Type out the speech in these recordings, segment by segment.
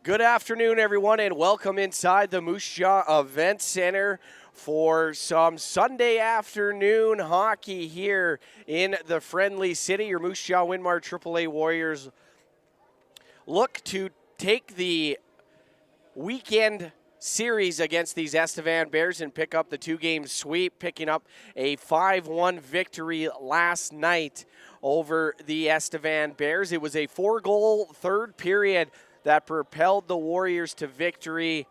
Good afternoon, everyone, and welcome inside the Moose Jaw Event Center for some Sunday afternoon hockey here in the Friendly City. Your Moose Jaw Winmar AAA Warriors look to take the weekend series against these Estevan Bears and pick up the two-game sweep, picking up a 5-1 victory last night over the Estevan Bears. It was a 4-goal third period that propelled the Warriors to victory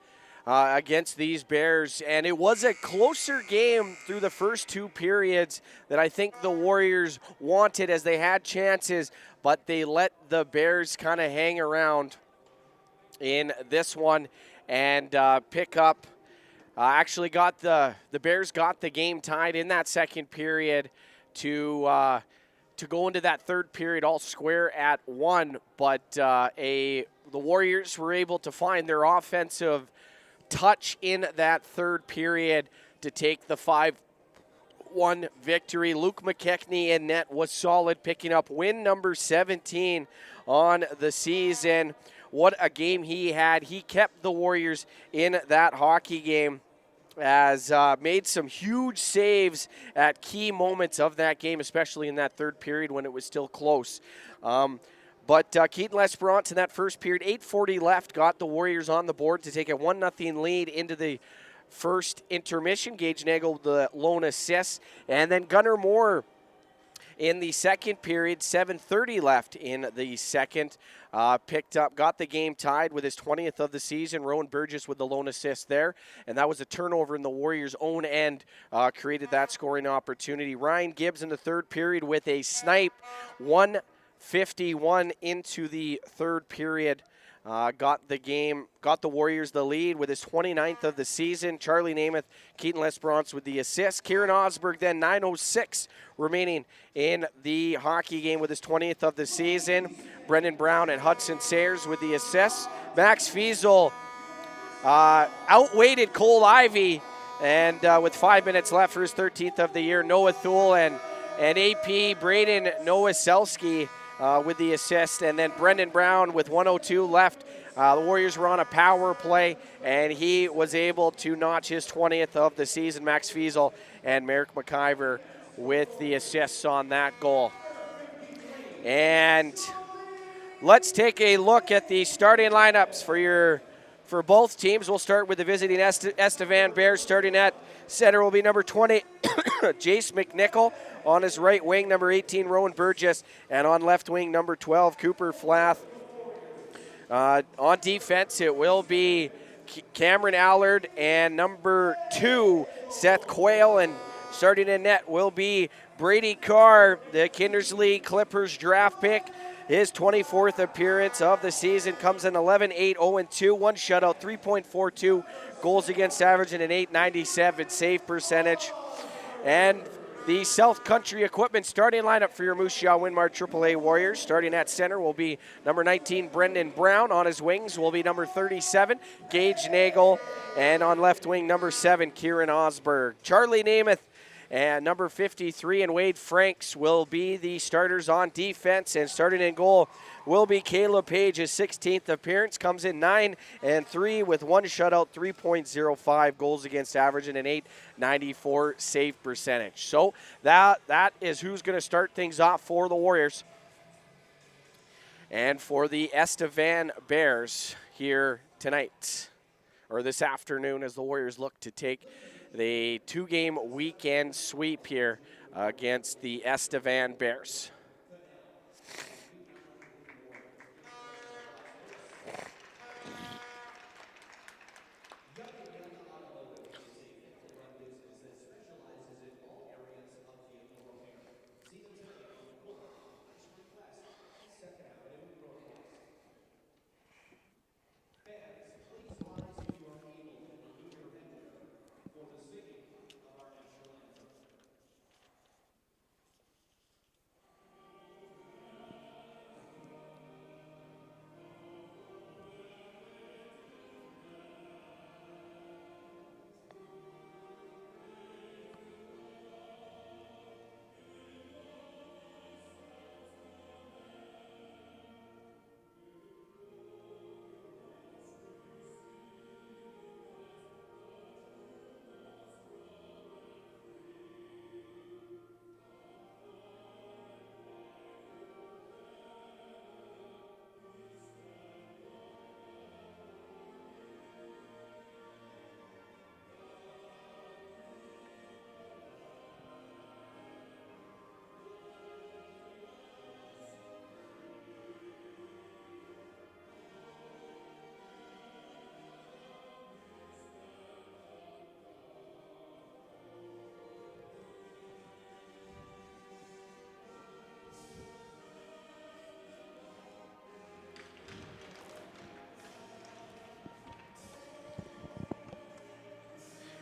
against these Bears. And it was a closer game through the first two periods that I think the Warriors wanted, as they had chances, but they let the Bears kind of hang around in this one and pick up. Actually got the Bears got the game tied in that second period to go into that third period all square at 1, but the Warriors were able to find their offensive touch in that third period to take the 5-1 victory. Luke McKechnie in net was solid, picking up win number 17 on the season. What a game he had. He kept the Warriors in that hockey game, as made some huge saves at key moments of that game, especially in that third period when it was still close. But Keaton Lesperance in that first period, 8:40 left, got the Warriors on the board to take a 1-0 lead into the first intermission. Gage Nagel the lone assist, and then Gunnar Moore in the second period, 7:30 left in the second, got the game tied with his 20th of the season. Rowan Burgess with the lone assist there, and that was a turnover in the Warriors' own end, created that scoring opportunity. Ryan Gibbs in the third period with a snipe, 1:51 into the third period. Got the Warriors the lead with his 29th of the season. Charlie Namath, Keaton Lesperance with the assist. Kieran Osberg then 9:06 remaining in the hockey game with his 20th of the season. Brendan Brown and Hudson Sayers with the assists. Max Fiesel outweighted Cole Ivey, and with 5 minutes left for his 13th of the year, Noah Thule and AP Braden Nowaselski with the assist, and then Brendan Brown with 1:02 left. The Warriors were on a power play, and he was able to notch his 20th of the season. Max Fiesel and Merrick McIver with the assists on that goal. And let's take a look at the starting lineups for both teams. We'll start with the visiting Estevan Bears. Starting at center will be number 20, Jace McNichol. On his right wing, number 18, Rowan Burgess. And on left wing, number 12, Cooper Flath. On defense, it will be Cameron Allard and number 2, Seth Quayle. And starting in net will be Brady Carr, the Kindersley Clippers draft pick. His 24th appearance of the season comes in 11-8-0-2, 1 shutout, 3.42 goals against average, and an .897 save percentage. And the South Country Equipment starting lineup for your Moose Jaw Winmar AAA Warriors. Starting at center will be number 19, Brendan Brown. On his wings will be number 37, Gage Nagel. And on left wing, number 7, Kieran Osberg. Charlie Namath and number 53 and Wade Franks will be the starters on defense. And starting in goal will be Caleb Page. His 16th appearance comes in 9-3 with 1 shutout, 3.05 goals against average, and an .894 save percentage. So that is who's going to start things off for the Warriors. And for the Estevan Bears here tonight, or this afternoon, as the Warriors look to take the two-game weekend sweep here against the Estevan Bears.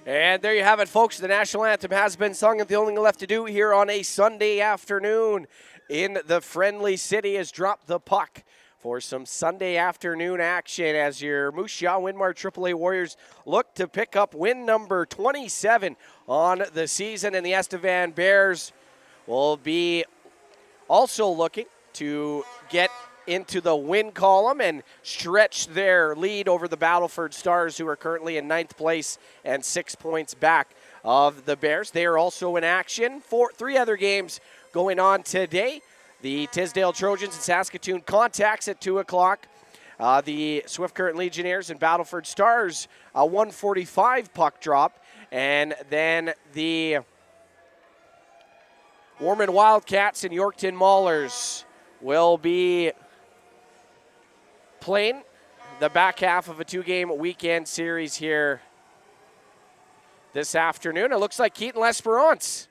And there you have it, folks. The national anthem has been sung, and the only thing left to do here on a Sunday afternoon in the Friendly City is drop the puck for some Sunday afternoon action as your Moose Jaw Winmar AAA Warriors look to pick up win number 27 on the season. And the Estevan Bears will be also looking to get into the win column and stretch their lead over the Battleford Stars, who are currently in 9th place and 6 points back of the Bears. They are also in action for 3 other games going on today. The Tisdale Trojans and Saskatoon Contacts at 2 o'clock. The Swift Current Legionnaires and Battleford Stars, a 1:45 puck drop. And then the Warman Wildcats and Yorkton Maulers will be playing the back half of a 2-game weekend series here this afternoon. It looks like Keaton L'Esperance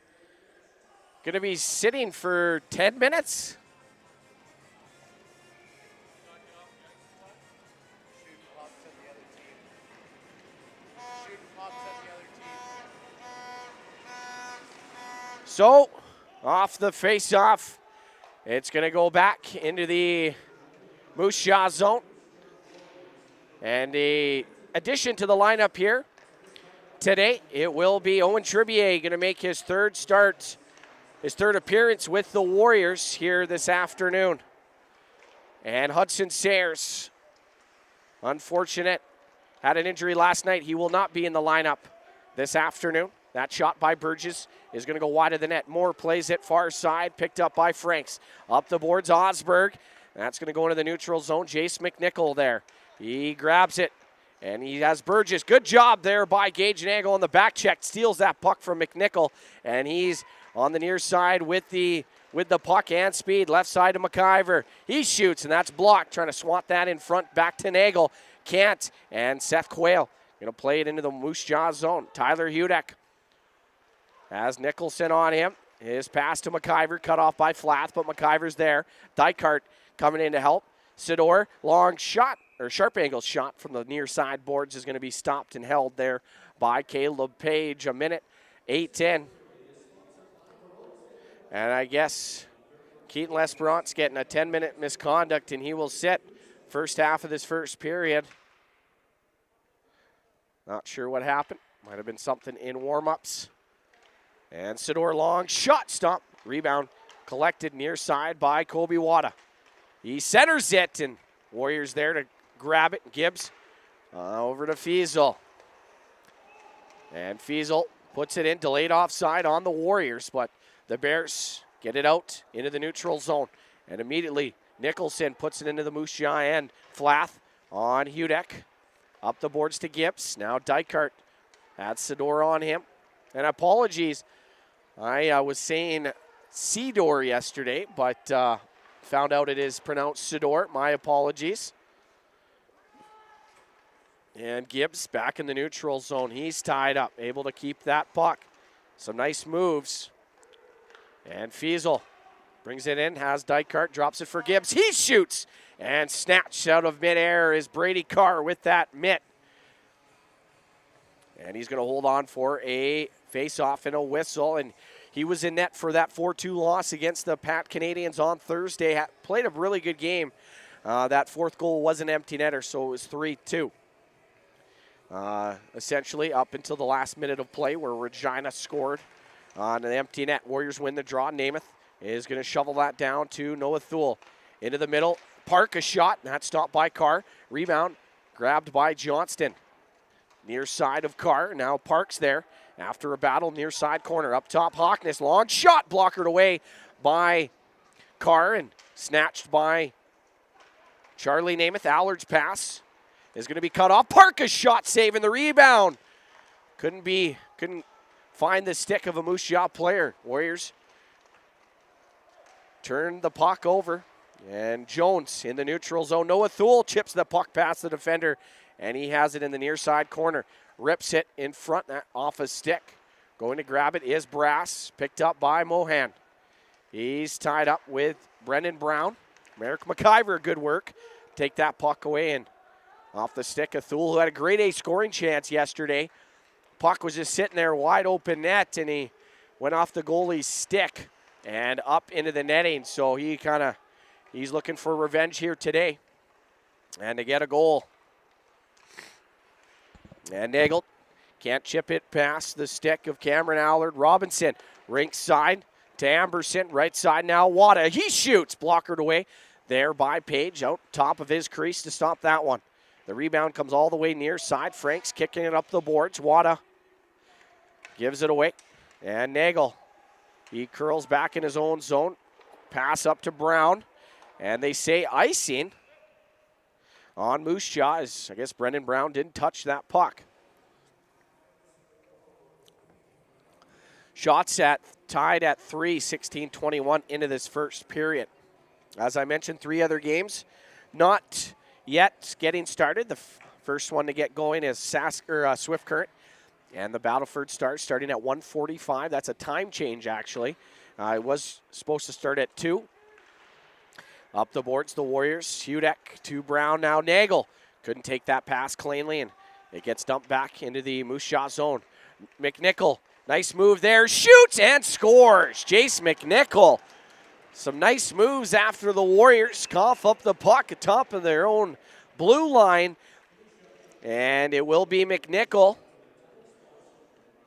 going to be sitting for 10 minutes. So, off the face-off, it's going to go back into the Moose Jaw zone. And the addition to the lineup here today, it will be Owen Tribier going to make his third appearance with the Warriors here this afternoon. And Hudson Sayers, unfortunate, had an injury last night. He will not be in the lineup this afternoon. That shot by Burgess is going to go wide of the net. Moore plays it far side, picked up by Franks. Up the boards, Osberg. That's going to go into the neutral zone. Jace McNichol there. He grabs it, and he has Burgess. Good job there by Gage Nagel on the back check. Steals that puck from McNichol, and he's on the near side with the puck and speed. Left side to McIver. He shoots, and that's blocked. Trying to swat that in front. Back to Nagel. Can't. And Seth Quayle going to play it into the Moose Jaw zone. Tyler Hudek has Nicholson on him. His pass to McIver, cut off by Flath, but McIver's there. Dykart coming in to help. Sidor, long shot, or sharp angle shot from the near side boards is going to be stopped and held there by Caleb Page. A minute, 8:10. And I guess Keaton L'Esperance getting a 10-minute misconduct, and he will sit first half of this first period. Not sure what happened. Might have been something in warm-ups. And Sidor, long shot, stop, rebound, collected near side by Kobe Wada. He centers it, and Warriors there to grab it. Gibbs over to Fiesel. And Fiesel puts it in, delayed offside on the Warriors, but the Bears get it out into the neutral zone. And immediately Nicholson puts it into the Moose Jaw end. Flath on Hudek. Up the boards to Gibbs. Now Dykart had Sidor on him. And apologies, I was saying Sidor yesterday, but found out it is pronounced Sidor. My apologies. And Gibbs back in the neutral zone. He's tied up, able to keep that puck. Some nice moves. And Fiesel brings it in, has Dykart, drops it for Gibbs. He shoots, and snatched out of midair is Brady Carr with that mitt. And he's going to hold on for a face-off and a whistle. And he was in net for that 4-2 loss against the Pat Canadians on Thursday. Played a really good game. That fourth goal was an empty netter, so it was 3-2. Essentially up until the last minute of play where Regina scored on an empty net. Warriors win the draw. Namath is going to shovel that down to Noah Thule. Into the middle. Park a shot. That's stopped by Carr. Rebound grabbed by Johnston. Near side of Carr. Now Park's there after a battle near side corner. Up top, Hawkness. Long shot blockered away by Carr and snatched by Charlie Namath. Allard's pass is going to be cut off. Park a shot saving the rebound. Couldn't find the stick of a Moose Jaw player. Warriors turn the puck over. And Jones in the neutral zone. Noah Thule chips the puck past the defender, and he has it in the near side corner. Rips it in front off a stick. Going to grab it is Brass, picked up by Mohan. He's tied up with Brendan Brown. Merrick McIver, good work. Take that puck away and off the stick of Thule, who had a grade A scoring chance yesterday. puck was just sitting there, wide open net, and he went off the goalie's stick and up into the netting. So he's looking for revenge here today and to get a goal. And Nagel can't chip it past the stick of Cameron Allard. Robinson, rink side to Amberson, right side now. Wada, he shoots, blockered away there by Page, out top of his crease to stop that one. The rebound comes all the way near side. Franks kicking it up the boards. Wada gives it away. And Nagel, he curls back in his own zone. Pass up to Brown. And they say icing on Moose Jaw, as I guess Brendan Brown didn't touch that puck. Shots tied at 3, 16-21 into this first period. As I mentioned, 3 other games not yet getting started. The first one to get going is Swift Current. And the Battleford Stars starting at 1:45. That's a time change, actually. It was supposed to start at 2. Up the boards, the Warriors. Hudek to Brown, now Nagel. Couldn't take that pass cleanly, and it gets dumped back into the Moose Jaw zone. McNichol, nice move there. Shoots and scores. Jace McNichol. Some nice moves after the Warriors cough up the puck at top of their own blue line. And it will be McNichol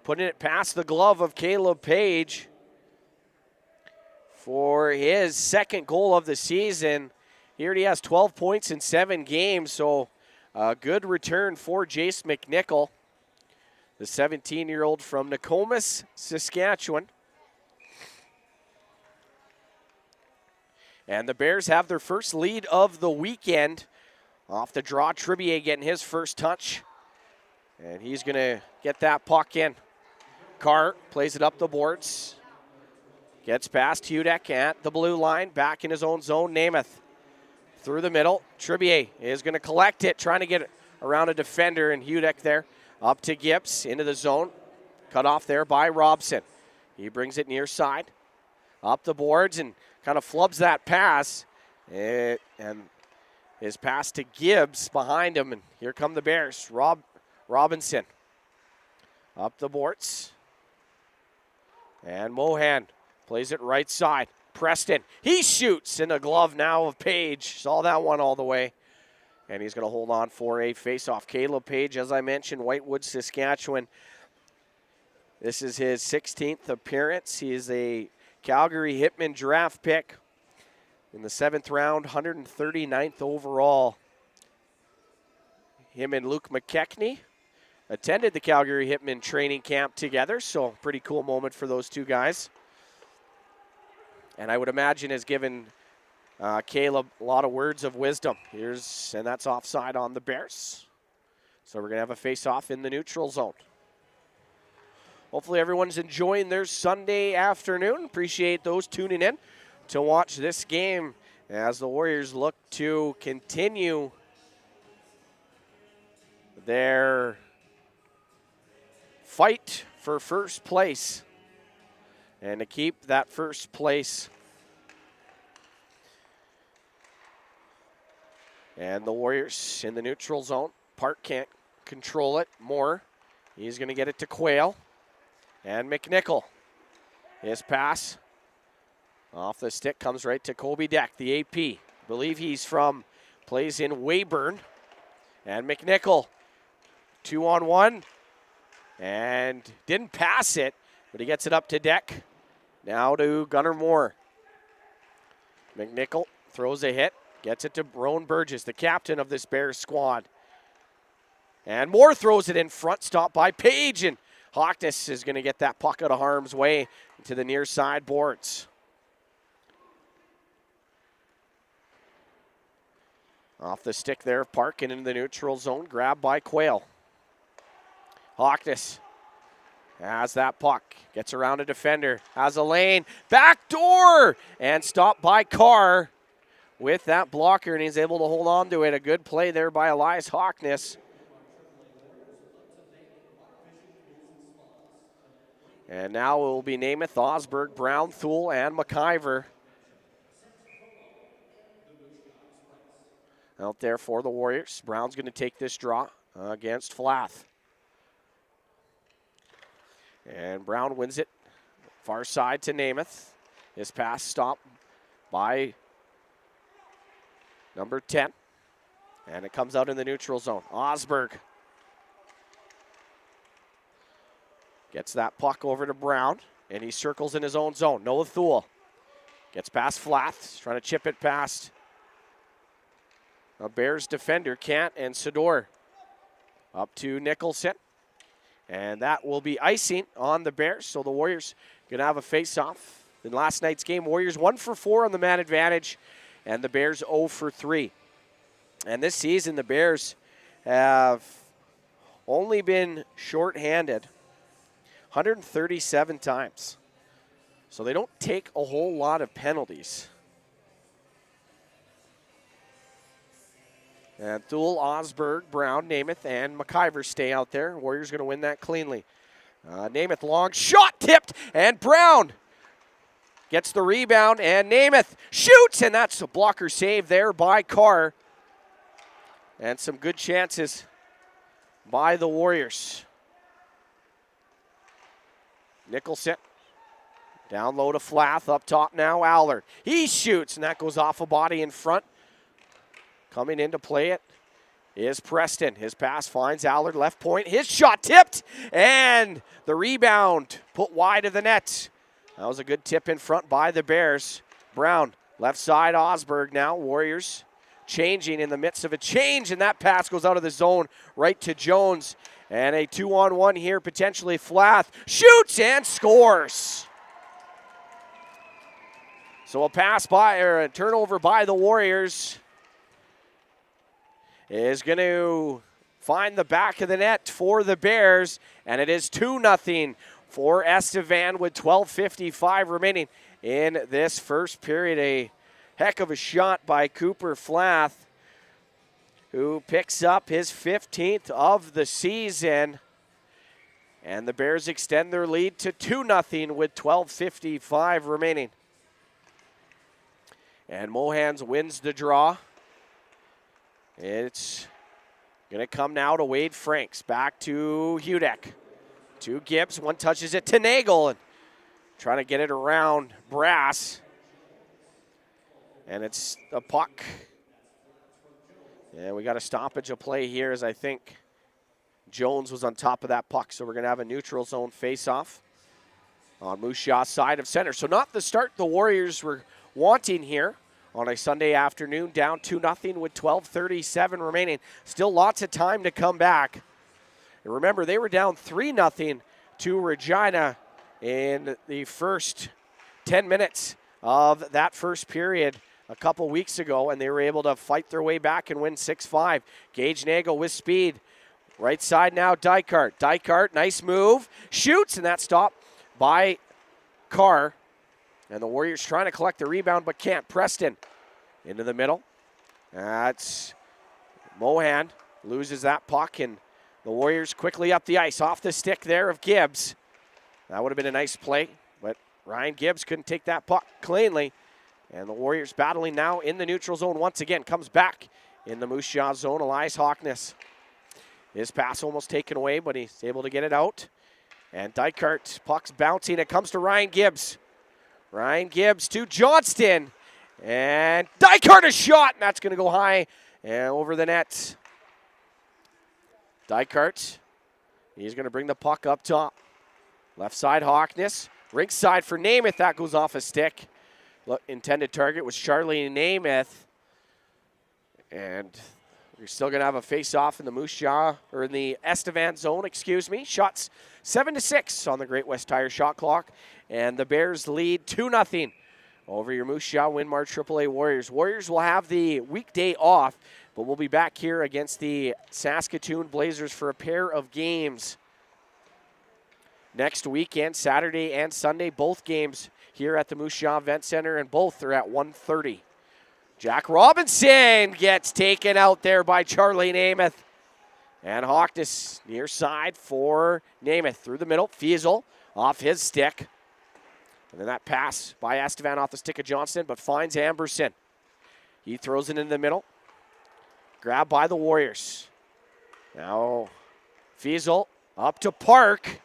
putting it past the glove of Caleb Page for his second goal of the season. He already has 12 points in 7 games, so a good return for Jace McNichol, the 17-year-old from Nokomis, Saskatchewan. And the Bears have their first lead of the weekend off the draw. Tribier getting his first touch, and he's going to get that puck in. Carr plays it up the boards. Gets past Hudek at the blue line, back in his own zone. Namath through the middle. Tribier is going to collect it, trying to get it around a defender, and Hudek there. Up to Gibbs, into the zone. Cut off there by Robson. He brings it near side. Up the boards and kind of flubs that pass. And his pass to Gibbs behind him, and here come the Bears. Robinson up the boards. And Mohan plays it right side. Preston, he shoots in the glove now of Page. Saw that one all the way. And he's going to hold on for a faceoff. Caleb Page, as I mentioned, Whitewood, Saskatchewan. This is his 16th appearance. He is a Calgary Hitman draft pick in the 7th round, 139th overall. Him and Luke McKechnie attended the Calgary Hitman training camp together, so pretty cool moment for those two guys. And I would imagine has given Caleb a lot of words of wisdom. And that's offside on the Bears. So we're going to have a face-off in the neutral zone. Hopefully everyone's enjoying their Sunday afternoon. Appreciate those tuning in to watch this game as the Warriors look to continue their fight for first place and to keep that first place. And the Warriors in the neutral zone. Park can't control it. Moore, he's going to get it to Quayle. And McNichol, his pass off the stick comes right to Kobe Deck, the AP. I believe he's plays in Weyburn. And McNichol, 2-on-1. And didn't pass it, but he gets it up to Deck. Now to Gunnar Moore. McNichol throws a hit, gets it to Rowan Burgess, the captain of this Bears squad. And Moore throws it in front, stopped by Page, and Hockness is going to get that puck out of harm's way to the near side boards. Off the stick there, Park and into the neutral zone, grabbed by Quayle. Hockness has that puck, gets around a defender, has a lane, back door, and stopped by Carr with that blocker, and he's able to hold on to it. A good play there by Elias Hockness. And now it will be Namath, Osberg, Brown, Thule, and McIver out there for the Warriors. Brown's going to take this draw against Flath. And Brown wins it. Far side to Namath. His pass stopped by number 10. And it comes out in the neutral zone. Osberg gets that puck over to Brown, and he circles in his own zone. Noah Thule gets past Flath. He's trying to chip it past a Bears defender, Kant, and Sador up to Nicholson. And that will be icing on the Bears, so the Warriors going to have a face-off. In last night's game, Warriors 1 for 4 on the man advantage, and the Bears 0 for 3. And this season, the Bears have only been shorthanded 137 times. So they don't take a whole lot of penalties. And Thule, Osberg, Brown, Namath, and McIver stay out there. Warriors going to win that cleanly. Namath long shot tipped, and Brown gets the rebound, and Namath shoots, and that's a blocker save there by Carr. And some good chances by the Warriors. Nicholson down low to Flath, up top now Allard. He shoots, and that goes off a body in front. Coming in to play it is Preston. His pass finds Allard, left point. His shot tipped, and the rebound put wide of the net. That was a good tip in front by the Bears. Brown, left side, Osberg now. Warriors changing in the midst of a change, and that pass goes out of the zone right to Jones. And a 2-on-1 here, potentially. Flath shoots and scores. So a pass by, or a turnover by the Warriors is going to find the back of the net for the Bears, and it is 2-0 for Estevan with 12:55 remaining in this first period. A heck of a shot by Cooper Flath, who picks up his 15th of the season. And the Bears extend their lead to 2-0 with 12:55 remaining. And Mohans wins the draw. It's going to come now to Wade Franks. Back to Hudek. To Gibbs. One touches it to Nagel. And trying to get it around Brass. And it's a puck. And we got a stoppage of play here, as I think Jones was on top of that puck. So we're going to have a neutral zone face-off on Moose Jaw's side of center. So not the start the Warriors were wanting here on a Sunday afternoon, down 2-0 with 12:37 remaining. Still lots of time to come back. And remember, they were down 3-0 to Regina in the first 10 minutes of that first period a couple weeks ago, and they were able to fight their way back and win 6-5. Gage Nagel with speed. Right side now, Dykart. Dykart, nice move. Shoots, and that stopped by Carr. And the Warriors trying to collect the rebound, but can't. Preston into the middle. That's Mohan. Loses that puck, and the Warriors quickly up the ice. Off the stick there of Gibbs. That would have been a nice play, but Ryan Gibbs couldn't take that puck cleanly. And the Warriors battling now in the neutral zone once again. Comes back in the Moose Jaw zone. Elias Hawkness. His pass almost taken away, but he's able to get it out. And Dykart, puck's bouncing. It comes to Ryan Gibbs. Ryan Gibbs to Johnston. And Dykart a shot, and that's going to go high and over the net. Dykart, he's going to bring the puck up top. Left side, Hawkness. Rink side for Namath. That goes off a stick. Look, intended target was Charlie Namath. And you're still going to have a face-off in the Moose Jaw, or in the Estevan zone, excuse me. Shots 7-6 on the Great West Tire shot clock. And the Bears lead 2-0 over your Moose Jaw Winmar AAA Warriors. Warriors will have the weekday off, but we'll be back here against the Saskatoon Blazers for a pair of games next weekend, Saturday and Sunday. Both games here at the Moose Jaw Event Center, and both are at 1:30. Jack Robinson gets taken out there by Charlie Namath. And Hawkness near side for Namath. Through the middle, Fiesel off his stick. And then that pass by Estevan off the stick of Johnston, but finds Amberson. He throws it in the middle. Grabbed by the Warriors. Now Fiesel up to Park.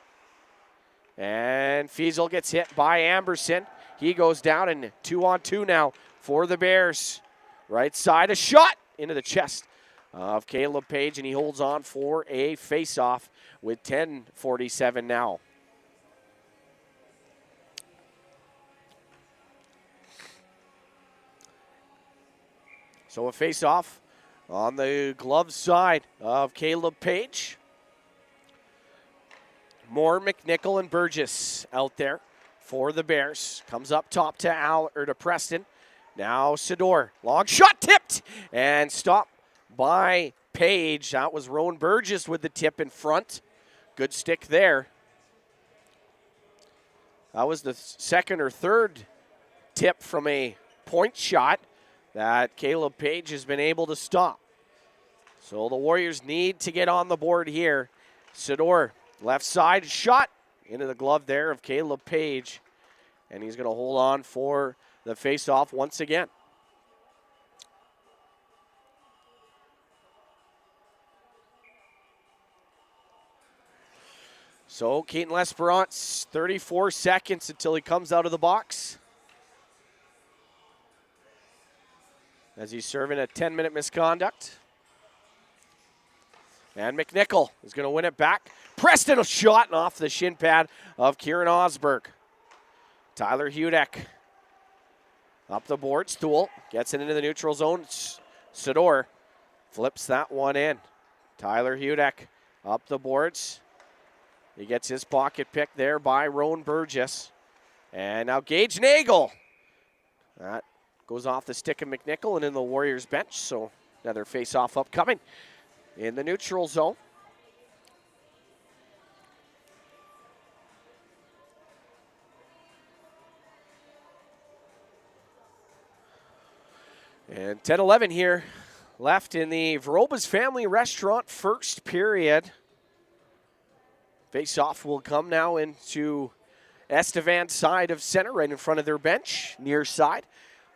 And Fiesel gets hit by Amberson. He goes down, and 2-on-2 now for the Bears. Right side, a shot into the chest of Caleb Page, and he holds on for a face-off with 10:47 now. So a face-off on the glove side of Caleb Page. More McNichol and Burgess out there for the Bears. Comes up top to Preston. Now Sador. Long shot tipped and stopped by Page. That was Rowan Burgess with the tip in front. Good stick there. That was the second or third tip from a point shot that Caleb Page has been able to stop. So the Warriors need to get on the board here. Sador, left side shot into the glove there of Caleb Page. And he's going to hold on for the face-off once again. So Keaton L'Esperance, 34 seconds until he comes out of the box. As he's serving a 10-minute misconduct. And McNichol is going to win it back. Preston, a shot off the shin pad of Kieran Osberg. Tyler Hudek up the boards. Thule gets it into the neutral zone. Sador flips that one in. Tyler Hudek up the boards. He gets his pocket pick there by Rowan Burgess. And now Gage Nagel. That goes off the stick of McNichol and in the Warriors bench. So another face-off upcoming in the neutral zone. And 10-11 here left in the Veroba's Family Restaurant first period. Face-off will come now into Estevan's side of center, right in front of their bench, near side.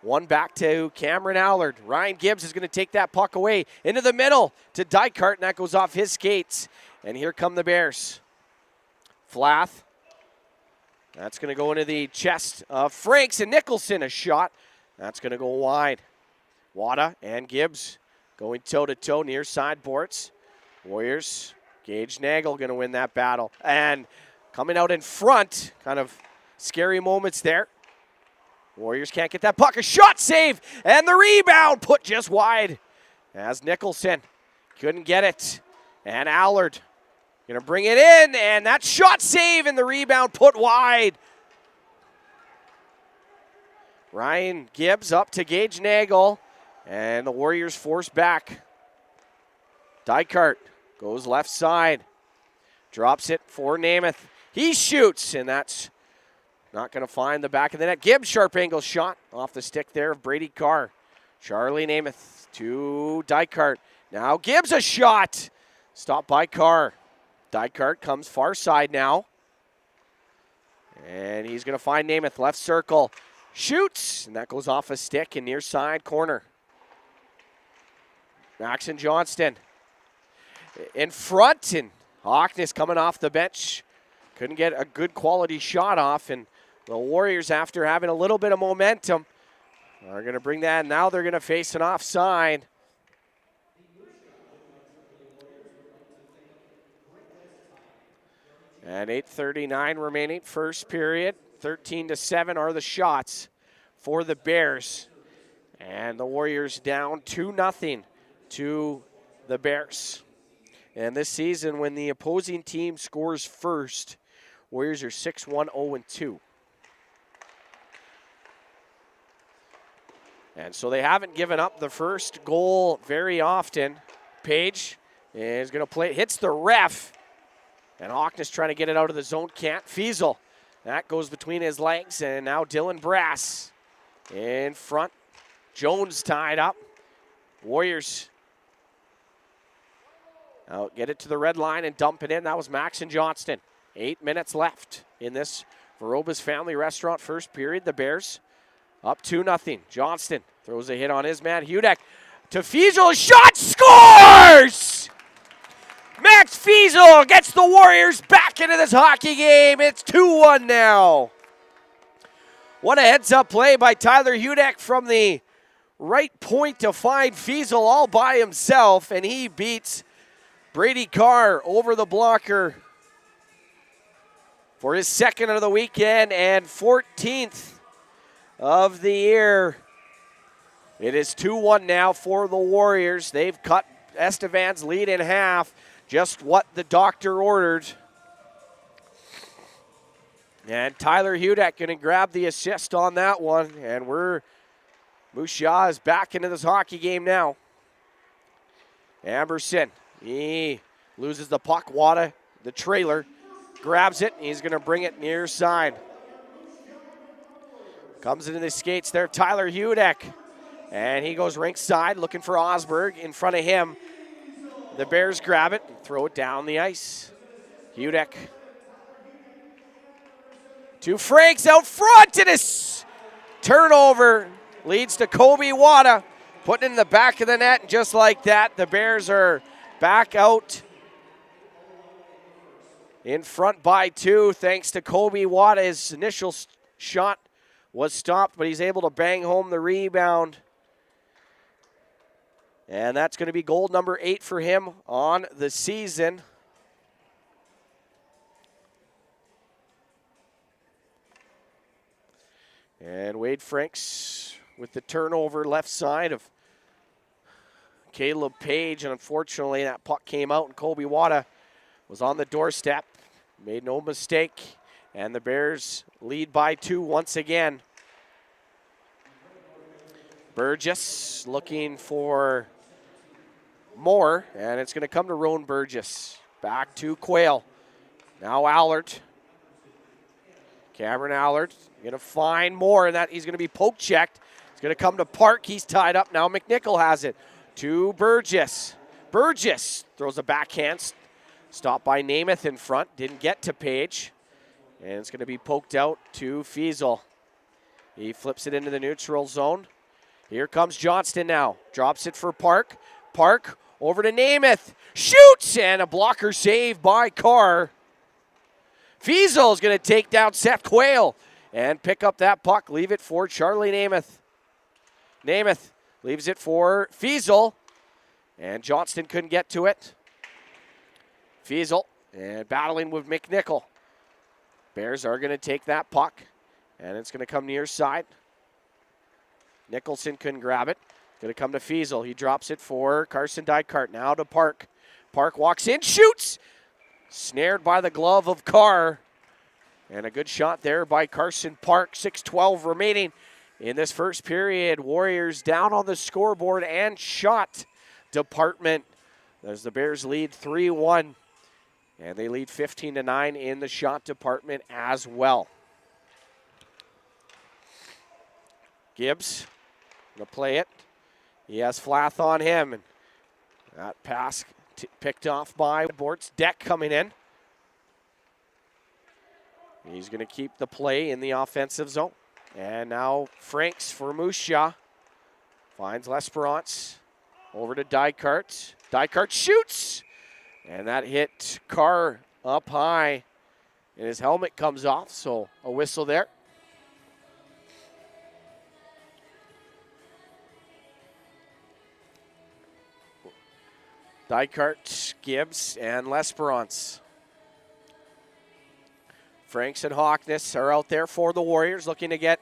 One back to Cameron Allard. Ryan Gibbs is going to take that puck away into the middle to Dykart, and that goes off his skates. And here come the Bears. Flath. That's going to go into the chest of Franks, and Nicholson, a shot. That's going to go wide. Wada and Gibbs going toe-to-toe near side boards. Warriors, Gage Nagel going to win that battle. And coming out in front, kind of scary moments there. Warriors can't get that puck. A shot save, and the rebound put just wide as Nicholson couldn't get it. And Allard going to bring it in, and that shot save and the rebound put wide. Ryan Gibbs up to Gage Nagel, and the Warriors force back. Dykart goes left side, drops it for Namath. He shoots, and that's not going to find the back of the net. Gibbs, sharp angle shot off the stick there of Brady Carr. Charlie Namath to Dykart. Now Gibbs, a shot. Stopped by Carr. Dykart comes far side now. And he's going to find Namath, left circle. Shoots, and that goes off a stick in near side corner. Maxon Johnston in front, and Hockness coming off the bench. Couldn't get a good quality shot off, and the Warriors, after having a little bit of momentum, are going to bring that. Now they're going to face an offside. And 8:39 remaining, first period. 13-7 are the shots for the Bears. And the Warriors down 2-0 to the Bears. And this season, when the opposing team scores first, Warriors are 6-1-0-2. And so they haven't given up the first goal very often. Page is going to play, hits the ref. And Hockness trying to get it out of the zone, can't. Fiesel, that goes between his legs, and now Dylan Brass in front. Jones tied up. Warriors out, get it to the red line and dump it in. That was Maxon Johnston. 8 minutes left in this Veroba's Family Restaurant first period. The Bears up 2-0. Johnston throws a hit on his man. Hudek to Fiesel. Shot, scores! Max Fiesel gets the Warriors back into this hockey game. It's 2-1 now. What a heads-up play by Tyler Hudek from the right point to find Fiesel all by himself, and he beats Brady Carr over the blocker for his second of the weekend and 14th of the year. It is 2-1 now for the Warriors. They've cut Estevan's lead in half, just what the doctor ordered. And Tyler Hudek going to grab the assist on that one, and Moose Jaw is back into this hockey game now. Amberson, he loses the puck. Wada, the trailer, grabs it. He's going to bring it near side. Comes into the skates there, Tyler Hudek. And he goes rink side looking for Osberg in front of him. The Bears grab it and throw it down the ice. Hudek to Franks out front, and a turnover leads to Kobe Wada putting it in the back of the net, and just like that, the Bears are back out in front by 2 thanks to Kobe Wada. His initial shot was stopped, but he's able to bang home the rebound. And that's going to be goal number 8 for him on the season. And Wade Franks with the turnover left side of Caleb Page. And unfortunately, that puck came out, and Kobe Wada was on the doorstep. Made no mistake. And the Bears lead by 2 once again. Burgess looking for more, and it's going to come to Rowan Burgess. Back to Quayle. Now Allard. Cameron Allard going to find more, and that he's going to be poke checked. It's going to come to Park. He's tied up. Now McNichol has it to Burgess. Burgess throws a backhand. Stopped by Namath in front. Didn't get to Page. And it's going to be poked out to Fiesel. He flips it into the neutral zone. Here comes Johnston now. Drops it for Park. Park over to Namath. Shoots! And a blocker save by Carr. Fiesel is going to take down Seth Quayle and pick up that puck. Leave it for Charlie Namath. Namath leaves it for Fiesel. And Johnston couldn't get to it. Fiesel and battling with McNichol. Bears are going to take that puck. And it's going to come near side. Nicholson couldn't grab it. Going to come to Fiesel. He drops it for Carson Dykart. Now to Park. Park walks in, shoots! Snared by the glove of Carr. And a good shot there by Carson Park. 6:12 remaining in this first period. Warriors down on the scoreboard and shot department as the Bears lead 3-1. And they lead 15-9 in the shot department as well. Gibbs going to play it. He has Flath on him. And that pass picked off by Bortz. Deck coming in. He's going to keep the play in the offensive zone. And now Franks for Moose Jaw. Finds L'Esperance. Over to Dykart. Dykart shoots! And that hit Carr up high. And his helmet comes off, so a whistle there. Dykart, Gibbs, and L'Esperance. Franks and Hawkness are out there for the Warriors, looking to get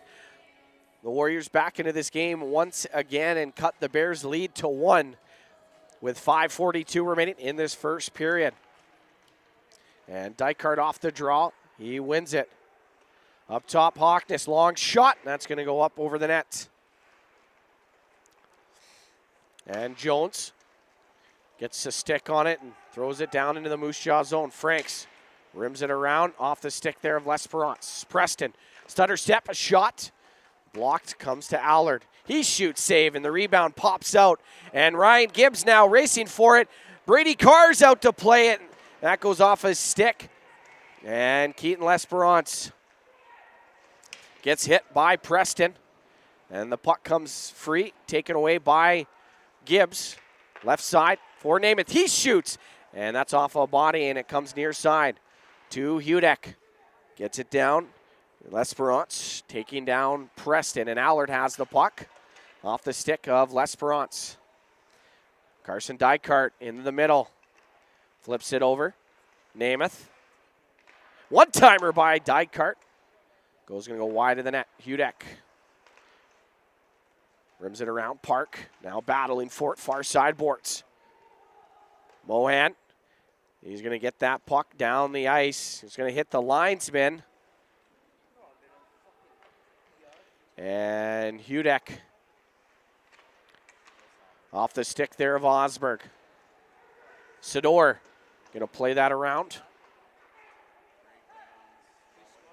the Warriors back into this game once again and cut the Bears' lead to 1 with 5:42 remaining in this first period. And Dykart off the draw. He wins it. Up top, Hawkness, long shot. That's going to go up over the net. And Jones gets a stick on it and throws it down into the Moose Jaw zone. Franks rims it around off the stick there of L'Esperance. Preston, stutter step, a shot. Blocked, comes to Allard. He shoots, save, and the rebound pops out. And Ryan Gibbs now racing for it. Brady Carr's out to play it. That goes off his stick. And Keaton L'Esperance gets hit by Preston. And the puck comes free, taken away by Gibbs. Left side for Namath. He shoots. And that's off a body, and it comes near side to Hudek. Gets it down. L'Esperance taking down Preston, and Allard has the puck off the stick of L'Esperance. Carson Dykart in the middle. Flips it over. Namath. One-timer by Dykart. Going to go wide of the net. Hudek. Rims it around Park. Now battling for it. Far side boards. Mohan. He's going to get that puck down the ice. He's going to hit the linesman. And Hudek off the stick there of Osberg. Sador going to play that around.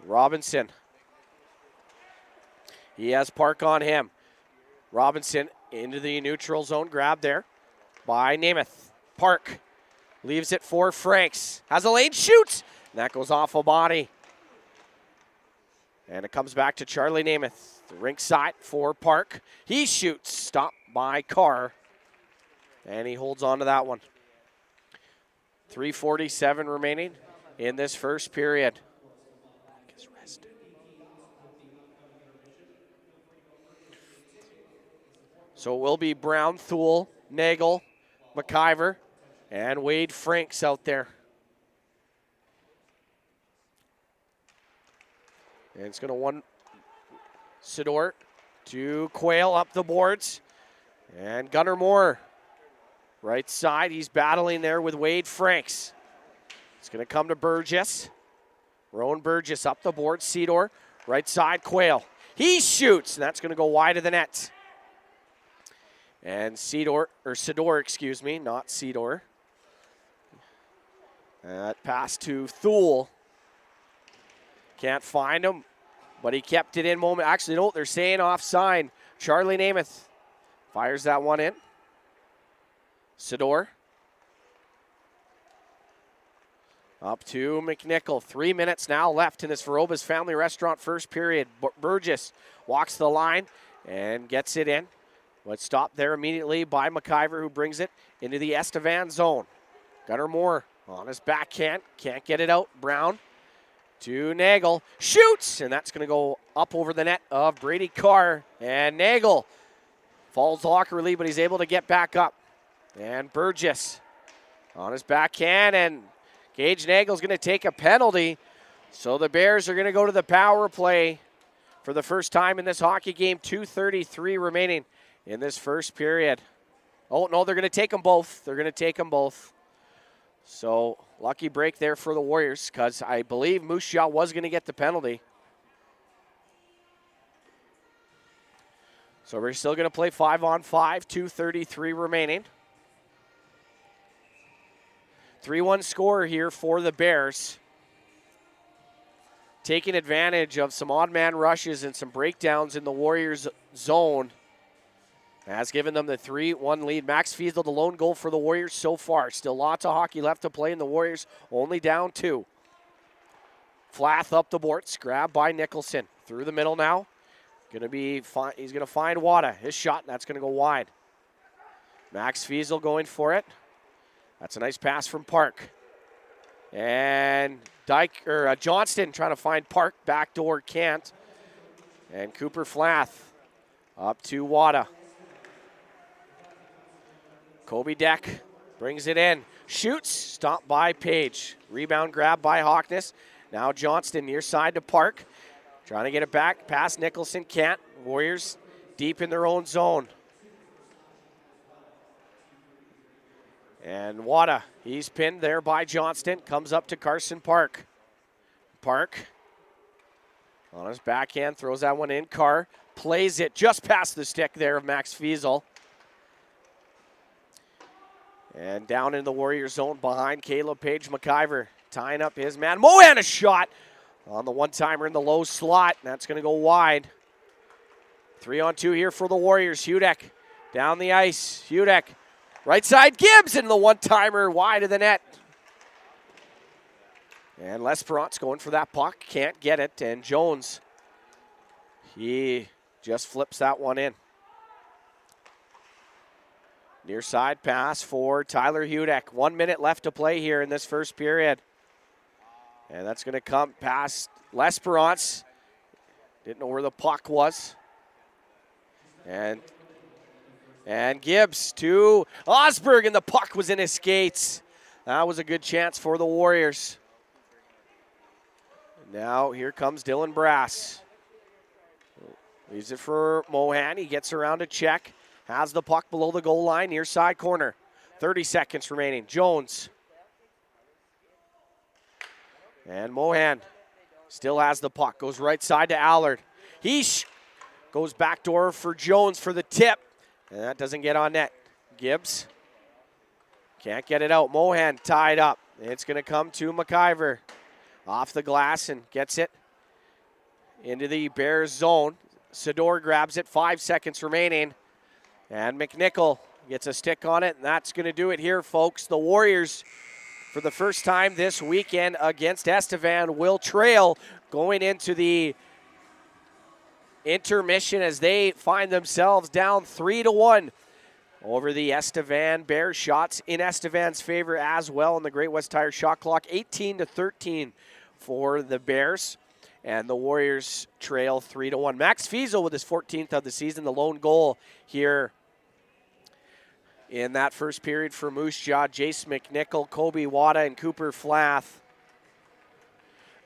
Robinson. He has Park on him. Robinson into the neutral zone. Grab there by Namath. Park leaves it for Franks. Has a lane, shoots. And that goes off a body. And it comes back to Charlie Namath. The rink side for Park. He shoots. Stopped by Carr. And he holds on to that one. 3:47 remaining in this first period. So it will be Brown, Thule, Nagel, McIver, and Wade Franks out there. And it's going to one Sador to Quayle up the boards. And Gunnar Moore, right side. He's battling there with Wade Franks. It's going to come to Burgess. Rowan Burgess up the board. Cedar, right side, Quayle. He shoots, and that's going to go wide of the net. And Sador, excuse me, not Cedar. That pass to Thule. Can't find him, but he kept it in moment. Actually, no, they're saying offside. Charlie Namath fires that one in. Sador. Up to McNichol. 3 minutes now left in this Verobas Family Restaurant first period. Burgess walks the line and gets it in. But stopped there immediately by McIver, who brings it into the Estevan zone. Gunnar Moore on his backhand. Can't get it out. Brown to Nagel. Shoots! And that's going to go up over the net of Brady Carr. And Nagel falls awkwardly, but he's able to get back up. And Burgess on his backhand. And Gage Nagel's going to take a penalty. So the Bears are going to go to the power play for the first time in this hockey game. 2:33 remaining in this first period. Oh, no, they're going to take them both. They're going to take them both. So, lucky break there for the Warriors, because I believe Moose Jaw was going to get the penalty. So we're still going to play 5-on-5, 2:33 remaining. 3-1 score here for the Bears. Taking advantage of some odd man rushes and some breakdowns in the Warriors zone. Has given them the 3-1 lead. Max Fiesel, the lone goal for the Warriors so far. Still lots of hockey left to play, and the Warriors only down 2. Flath up the boards, grabbed by Nicholson. Through the middle now. He's going to find Wada. His shot, and that's going to go wide. Max Fiesel going for it. That's a nice pass from Park. And Johnston trying to find Park. Backdoor can't. And Cooper Flath up to Wada. Kobe Deck brings it in. Shoots. Stopped by Page. Rebound grab by Hawkness. Now Johnston near side to Park. Trying to get it back. Past Nicholson. Can't. Warriors deep in their own zone. And Wada. He's pinned there by Johnston. Comes up to Carson Park. Park on his backhand. Throws that one in. Carr plays it just past the stick there of Max Fiesel. And down in the Warrior zone behind Caleb Page. McIver tying up his man. Mohan a shot on the one-timer in the low slot. And that's going to go wide. 3-on-2 here for the Warriors. Hudek down the ice. Hudek right side. Gibbs and the one-timer wide of the net. And L'Esperance going for that puck. Can't get it. And Jones, he just flips that one in. Near side pass for Tyler Hudek. 1 minute left to play here in this first period. And that's going to come past L'Esperance. Didn't know where the puck was. And Gibbs to Osberg, and the puck was in his skates. That was a good chance for the Warriors. Now here comes Dylan Brass. Leaves it for Mohan. He gets around to check. Has the puck below the goal line, near side corner. 30 seconds remaining. Jones. And Mohan still has the puck. Goes right side to Allard. He goes backdoor for Jones for the tip. And that doesn't get on net. Gibbs can't get it out. Mohan tied up. It's going to come to McIver. Off the glass and gets it into the Bears zone. Sador grabs it. 5 seconds remaining. And McNichol gets a stick on it, and that's going to do it here, folks. The Warriors, for the first time this weekend against Estevan, will trail going into the intermission as they find themselves down 3-1 over the Estevan Bears. Shots in Estevan's favor as well in the Great West Tire shot clock. 18-13 for the Bears. And the Warriors trail 3-1. Max Fiesel with his 14th of the season, the lone goal here in that first period for Moose Jaw. Jace McNichol, Kobe Wada, and Cooper Flath,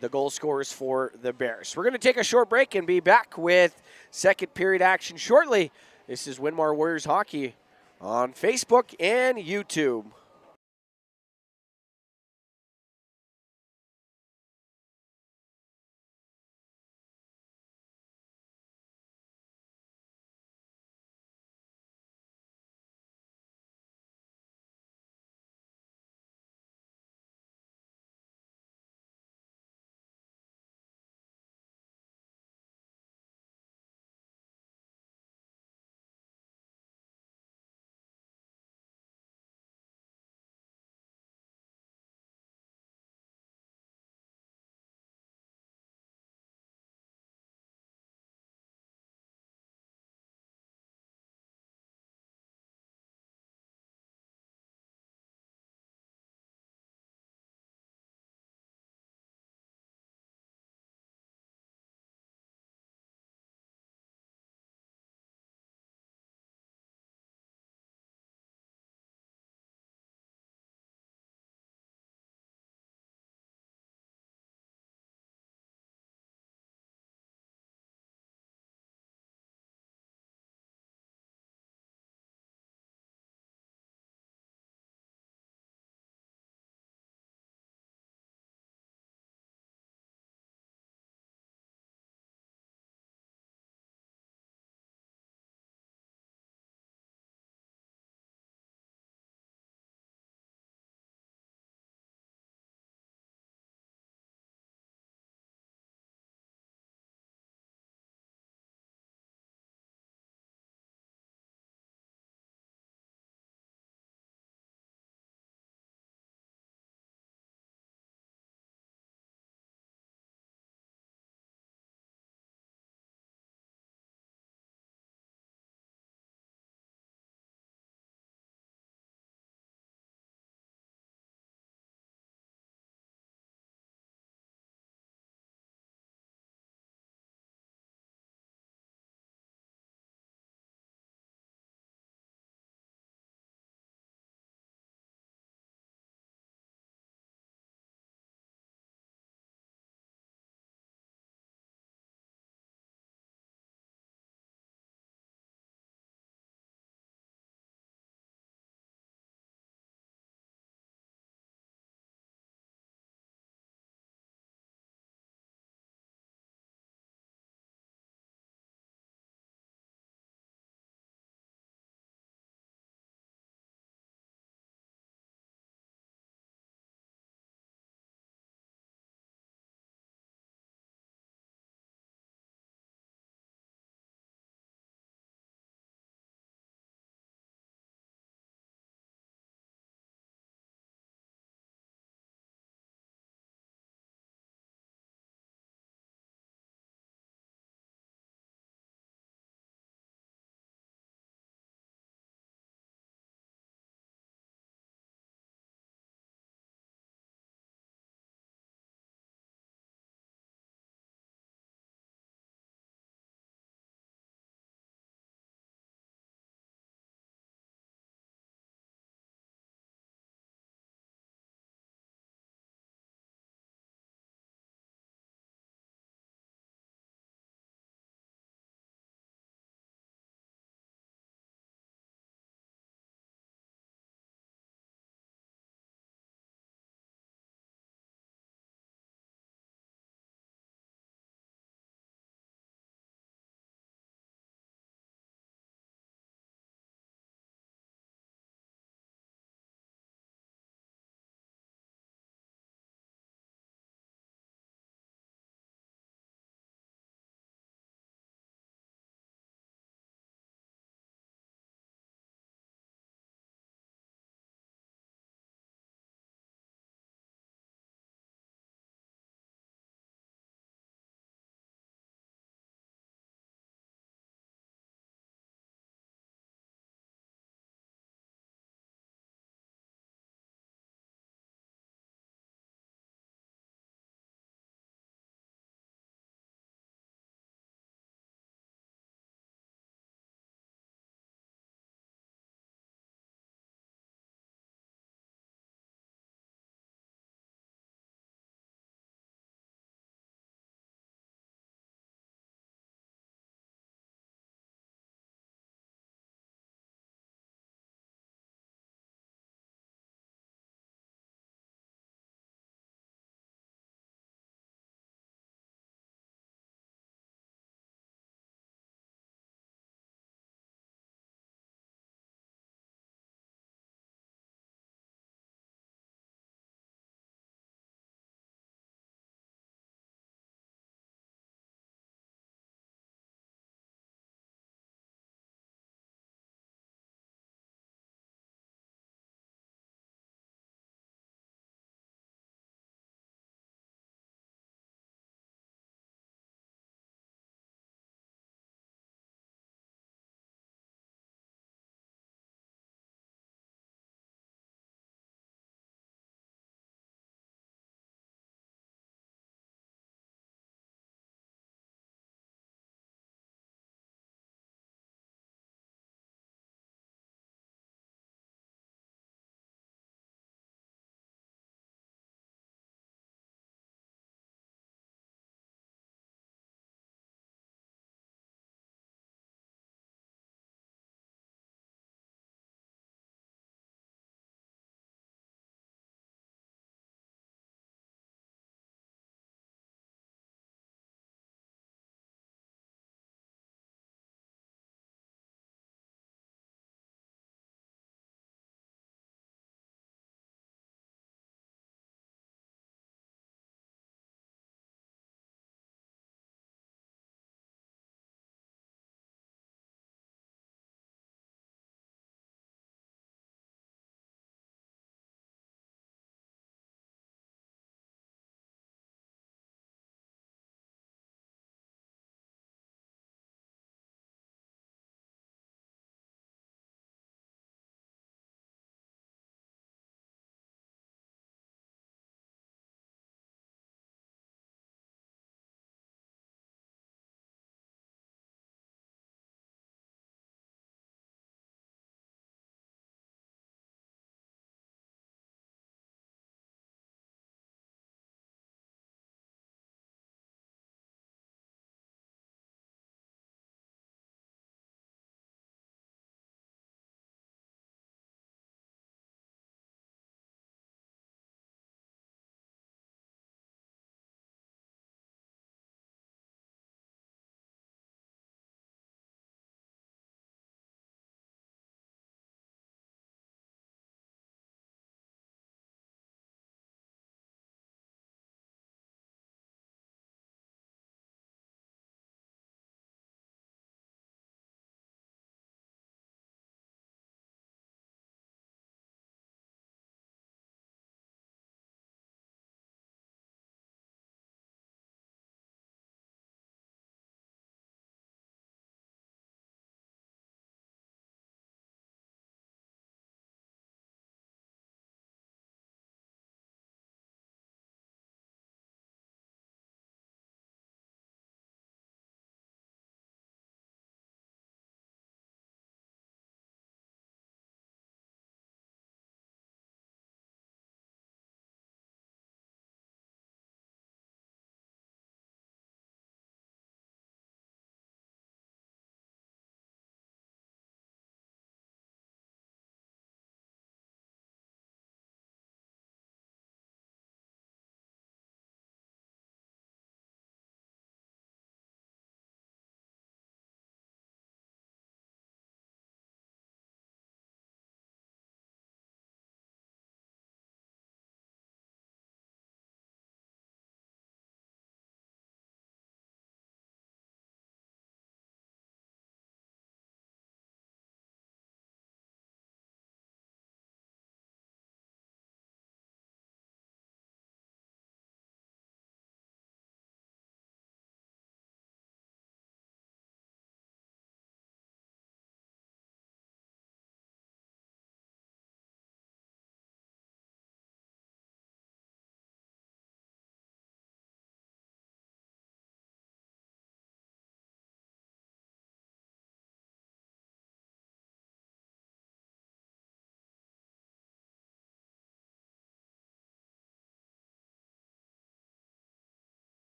the goal scorers for the Bears. We're going to take a short break and be back with second period action shortly. This is Winmar Warriors Hockey on Facebook and YouTube.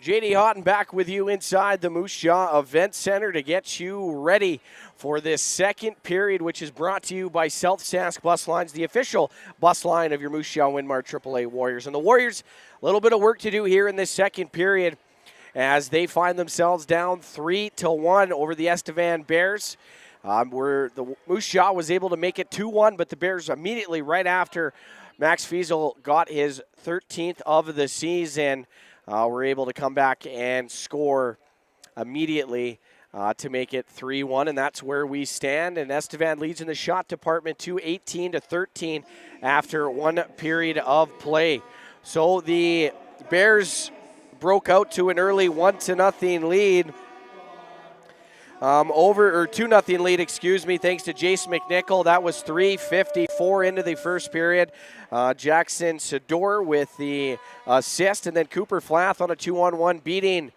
JD Houghton back with you inside the Moose Jaw Event Center to get you ready for this second period, which is brought to you by South Sask Bus Lines, the official bus line of your Moose Jaw Winmar AAA Warriors. And the Warriors, a little bit of work to do here in this second period as they find themselves down 3-1 over the Estevan Bears. Where the Moose Jaw was able to make it 2-1, but the Bears immediately right after Max Fiesel got his 13th of the season were able to come back and score immediately to make it 3-1, and that's where we stand. And Estevan leads in the shot department to 18-13 after one period of play. So the Bears broke out to an early 1-0 lead. 2-0 lead, excuse me, thanks to Jace McNichol. That was 3:54 into the first period. Jackson Sador with the assist, and then Cooper Flath on a 2-on-1 beating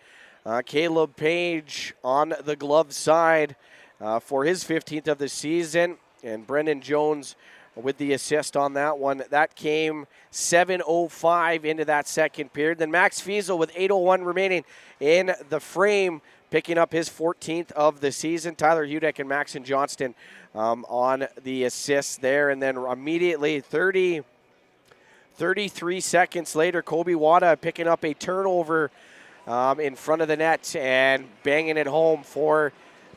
Caleb Page on the glove side for his 15th of the season, and Brendan Jones with the assist on that one. That came 7:05 into that second period. Then Max Fiesel with 8:01 remaining in the frame, picking up his 14th of the season. Tyler Hudek and Maxon Johnston on the assists there. And then immediately 33 seconds later, Kobe Wada picking up a turnover in front of the net and banging it home for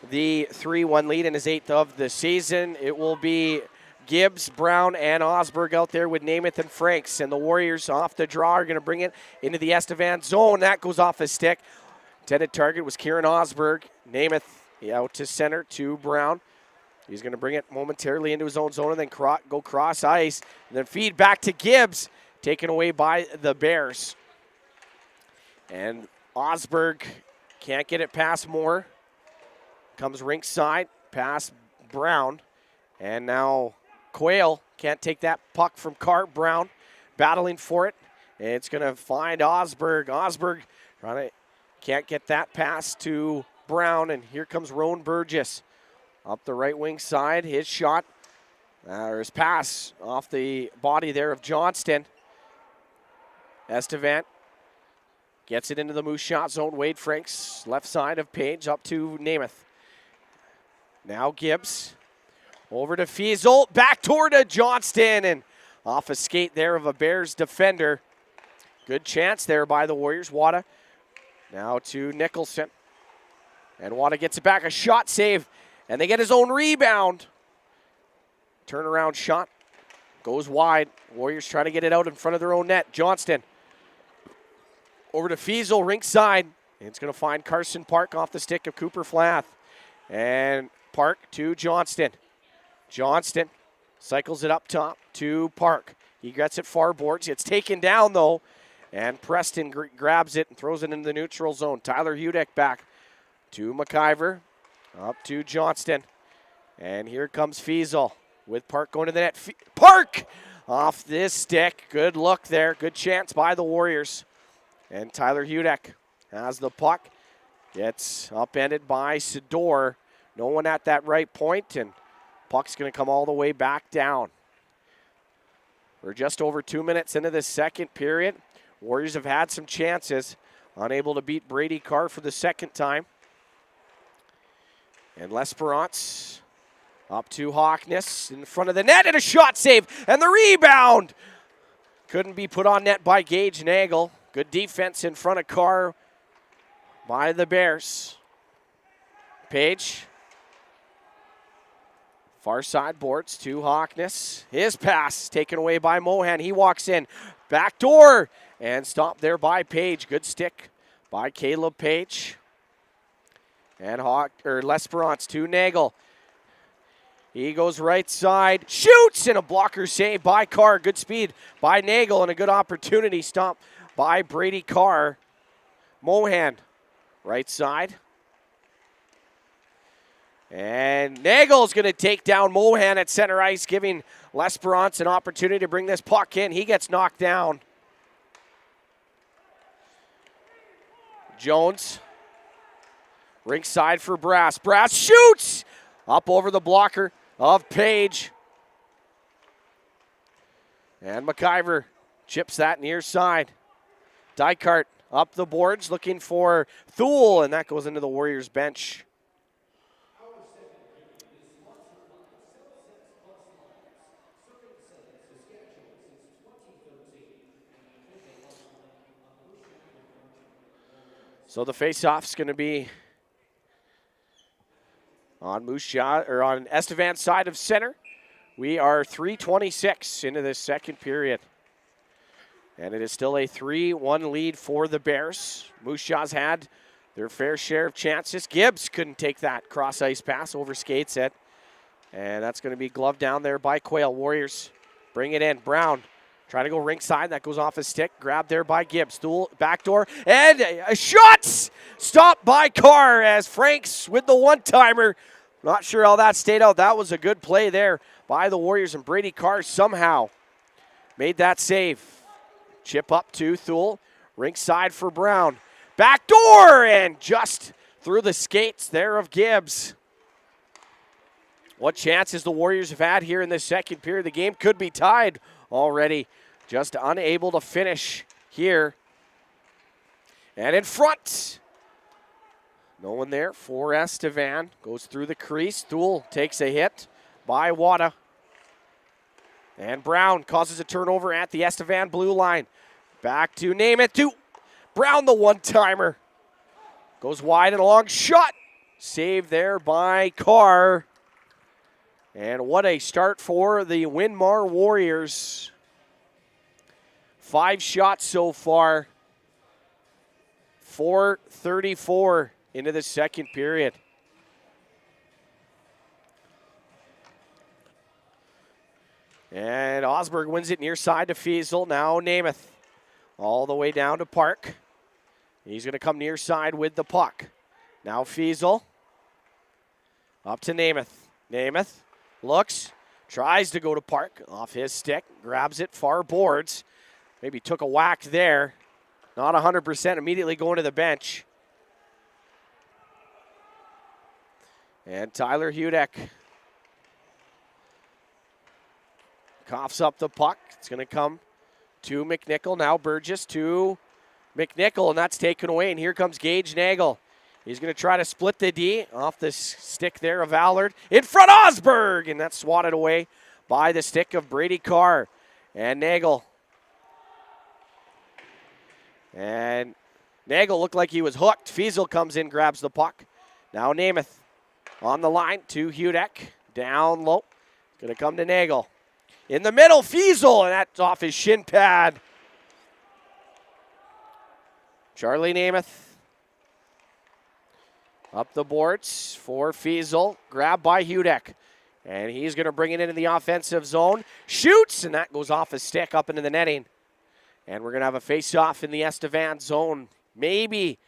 the 3-1 lead in his 8th of the season. It will be Gibbs, Brown, and Osberg out there with Namath and Franks. And the Warriors off the draw are going to bring it into the Estevan zone. That goes off his stick. Intended target was Kieran Osberg. Namath out to center to Brown. He's going to bring it momentarily into his own zone and then go cross ice. And then feed back to Gibbs, taken away by the Bears. And Osberg can't get it past Moore. Comes rink side, past Brown. And now Quayle can't take that puck from Cart. Brown battling for it. And it's going to find Osberg. Osberg trying to... Can't get that pass to Brown, and here comes Rowan Burgess up the right wing side. His shot, or his pass off the body there of Johnston. Estevan gets it into the Moose shot zone. Wade Franks, left side of Page, up to Namath. Now Gibbs over to Fiesel, back toward Johnston, and off a skate there of a Bears defender. Good chance there by the Warriors. Wada. Now to Nicholson. And Wada gets it back. A shot save. And they get his own rebound. Turnaround shot. Goes wide. Warriors trying to get it out in front of their own net. Johnston. Over to Fiesel, rink side. And it's going to find Carson Park off the stick of Cooper Flath. And Park to Johnston. Johnston cycles it up top to Park. He gets it far boards. It's taken down, though. And Preston grabs it and throws it into the neutral zone. Tyler Hudek back to McIver. Up to Johnston. And here comes Fiesel with Park going to the net. Park off this stick. Good look there. Good chance by the Warriors. And Tyler Hudek has the puck. Gets upended by Sador. No one at that right point, and puck's going to come all the way back down. We're just over 2 minutes into the second period. Warriors have had some chances, unable to beat Brady Carr for the second time. And L'Esperance up to Hawkness in front of the net, and a shot save, and the rebound couldn't be put on net by Gage Nagel. Good defense in front of Carr by the Bears. Page. Far side boards to Hawkness. His pass taken away by Mohan. He walks in. Back door. And stopped there by Page. Good stick by Caleb Page. And L'Esperance to Nagel. He goes right side. Shoots! And a blocker save by Carr. Good speed by Nagel and a good opportunity stop by Brady Carr. Mohan. Right side. And Nagel's going to take down Mohan at center ice, giving L'Esperance an opportunity to bring this puck in. He gets knocked down. Jones. Rink side for Brass. Brass shoots! Up over the blocker of Page. And McIver chips that near side. Dykart Up the boards, looking for Thule, and that goes into the Warriors bench. So the face-off's going to be on Moose Jaw, or on Estevan's side of center. We are 3:26 into this second period. And it is still a 3-1 lead for the Bears. Moose Jaw's had their fair share of chances. Gibbs couldn't take that cross-ice pass, over skates it. And that's going to be gloved down there by Quayle. Warriors bring it in. Brown trying to go rink side. That goes off his stick. Grabbed there by Gibbs. Thule, backdoor. And a shot! Stopped by Carr as Franks with the one-timer. Not sure how that stayed out. That was a good play there by the Warriors. And Brady Carr somehow made that save. Chip up to Thule. Rink side for Brown. Backdoor! And just through the skates there of Gibbs. What chances the Warriors have had here in this second period. The game could be tied already. Just unable to finish here. And in front. No one there for Estevan. Goes through the crease. Thule takes a hit by Wada. And Brown causes a turnover at the Estevan blue line. Back to Namath to Brown, the one-timer. Goes wide and a long shot. Saved there by Carr. And what a start for the Winmar Warriors. 5 shots so far. 4:34 into the second period. And Osberg wins it near side to Fiesel. Now Namath all the way down to Park. He's going to come near side with the puck. Now Fiesel. Up to Namath. Namath looks, tries to go to Park. Off his stick, grabs it, far boards. Maybe took a whack there. Not 100%, immediately going to the bench. And Tyler Hudek coughs up the puck. It's going to come to McNichol. Now Burgess to McNichol, and that's taken away. And here comes Gage Nagel. He's going to try to split the D off the stick there of Allard. In front, Osberg, and that's swatted away by the stick of Brady Carr. And Nagel. And Nagel looked like he was hooked. Fiesel comes in, grabs the puck. Now Namath on the line to Hudek. Down low. Going to come to Nagel. In the middle, Fiesel, and that's off his shin pad. Charlie Namath. Up the boards for Fiesel. Grabbed by Hudek. And he's going to bring it into the offensive zone. Shoots, and that goes off his stick up into the netting. And we're going to have a face-off in the Estevan zone. Maybe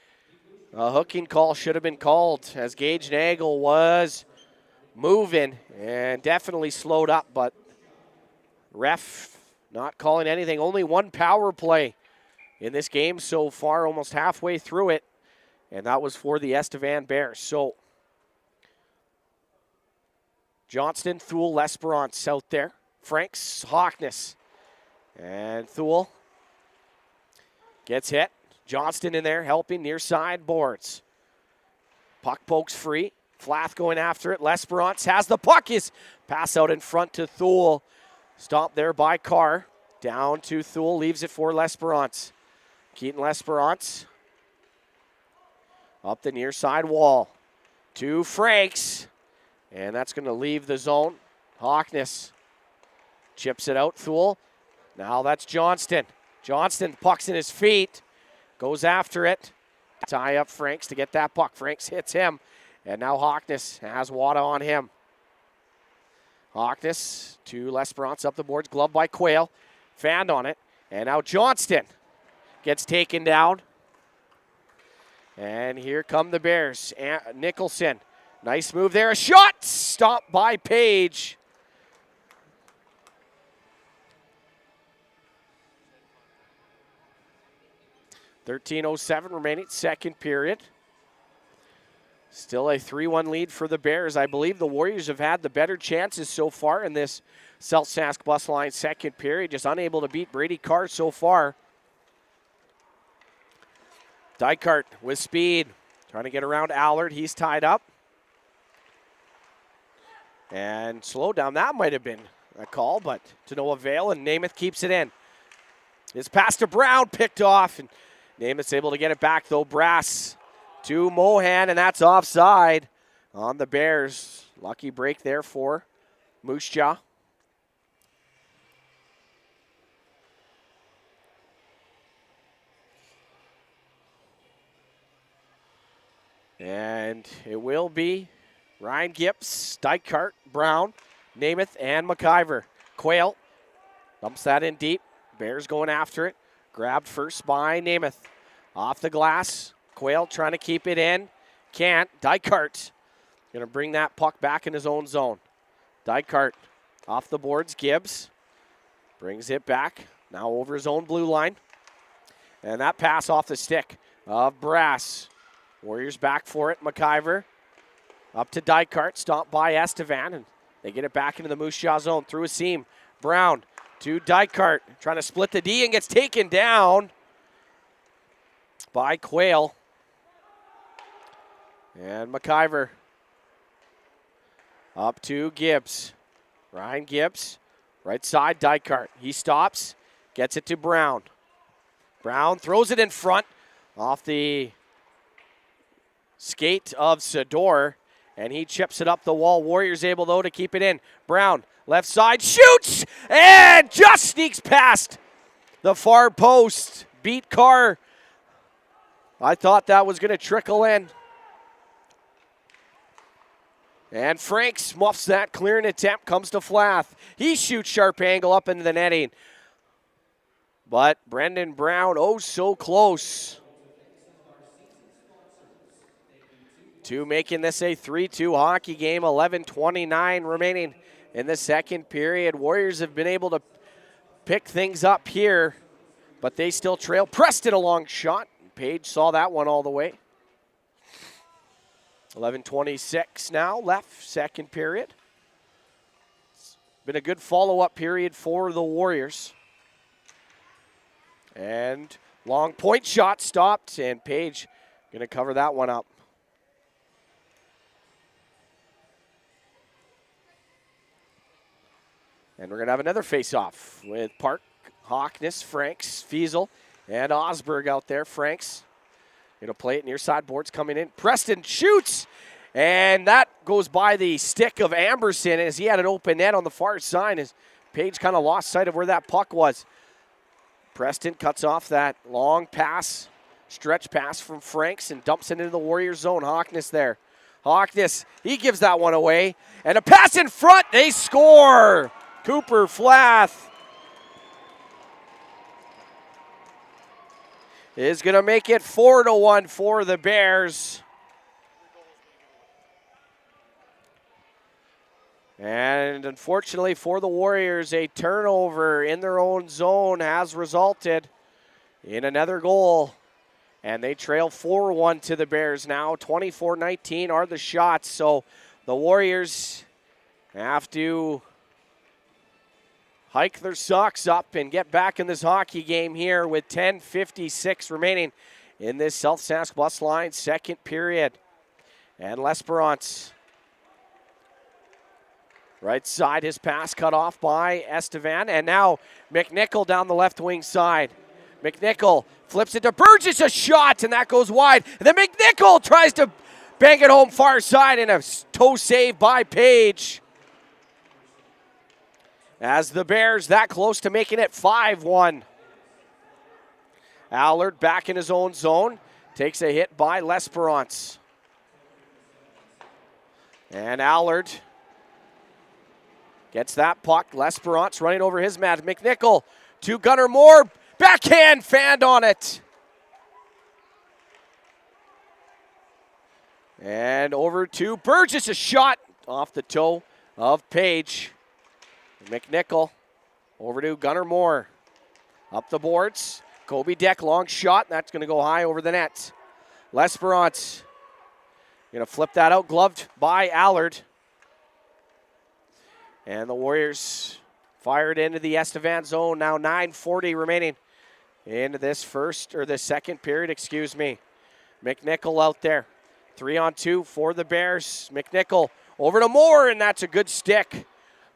a hooking call should have been called as Gage Nagel was moving and definitely slowed up, but ref not calling anything. Only one power play in this game so far, almost halfway through it. And that was for the Estevan Bears. So, Johnston, Thule, L'Esperance out there. Franks, Hockness. And Thule gets hit. Johnston in there helping near side boards. Puck pokes free. Flath going after it. L'Esperance has the puck. His pass out in front to Thule. Stopped there by Carr. Down to Thule. Leaves it for L'Esperance. Keaton L'Esperance. Up the near side wall to Franks. And that's going to leave the zone. Hockness chips it out. Thule. Now that's Johnston. Johnston, puck's in his feet. Goes after it. Tie up Franks to get that puck. Franks hits him. And now Hockness has Wada on him. Hockness to L'Esperance up the boards. Glove by Quayle. Fanned on it. And now Johnston gets taken down. And here come the Bears. Nicholson. Nice move there. A shot. Stopped by Page. .13:07 remaining, second period. Still a 3-1 lead for the Bears. I believe the Warriors have had the better chances so far in this Selsask Bus Line second period. Just unable to beat Brady Carr so far. Dykart with speed, trying to get around Allard. He's tied up. And slow down, that might have been a call, but to no avail, and Namath keeps it in. His pass to Brown, picked off, and Namath's able to get it back, though. Brass to Mohan, and that's offside on the Bears. Lucky break there for Moose Jaw. And it will be Ryan Gibbs, Dykart, Brown, Namath, and McIver. Quayle dumps that in deep. Bears going after it. Grabbed first by Namath. Off the glass. Quayle trying to keep it in. Can't. Dykart going to bring that puck back in his own zone. Dykart off the boards. Gibbs brings it back. Now over his own blue line. And that pass off the stick of Brass. Warriors back for it. McIver up to Dykart. Stomped by Estevan. And they get it back into the Moose Jaw zone. Through a seam. Brown to Dykart. Trying to split the D and gets taken down by Quayle. And McIver up to Gibbs. Ryan Gibbs, right side, Dykart. He stops, gets it to Brown. Brown throws it in front off the skate of Sador, and he chips it up the wall. Warriors able, though, to keep it in. Brown, left side, shoots, and just sneaks past the far post. Beat Carr. I thought that was going to trickle in. And Franks muffs that clearing attempt, comes to Flath. He shoots sharp angle up into the netting. But Brendan Brown, oh so close to making this a 3-2 hockey game. 11:29 remaining in the second period. Warriors have been able to pick things up here, but they still trail. Preston a long shot. Page saw that one all the way. 11:26 now left, second period. It's been a good follow-up period for the Warriors. And long point shot stopped, and Page going to cover that one up. And we're going to have another face-off with Park, Hawkness, Franks, Fiesel, and Osberg out there. Franks going to play it near side boards coming in. Preston shoots, and that goes by the stick of Amberson as he had an open net on the far side as Page kind of lost sight of where that puck was. Preston cuts off that long pass, stretch pass from Franks and dumps it into the Warriors zone. Hawkness there. Hawkness, he gives that one away. And a pass in front, they score! Cooper Flath is going to make it 4-1 for the Bears. And unfortunately for the Warriors, a turnover in their own zone has resulted in another goal. And they trail 4-1 to the Bears now. 24-19 are the shots. So the Warriors have to hike their socks up and get back in this hockey game here with 10:56 remaining in this South Sask bus line second period. And L'Esperance, right side, his pass cut off by Estevan. And now McNichol down the left wing side. McNichol flips it to Burgess, a shot, and that goes wide. And then McNichol tries to bang it home far side, and a toe save by Page. As the Bears that close to making it 5-1. Allard back in his own zone. Takes a hit by L'Esperance. And Allard gets that puck. L'Esperance running over his man. McNichol to Gunnar Moore. Backhand fanned on it. And over to Burgess. A shot off the toe of Page. McNichol over to Gunnar Moore. Up the boards. Kobe Deck, long shot. That's going to go high over the net. L'Esperance going to flip that out. Gloved by Allard. And the Warriors fired into the Estevan zone. Now 9:40 remaining into this second period, excuse me. McNichol out there. 3-on-2 for the Bears. McNichol over to Moore, and that's a good stick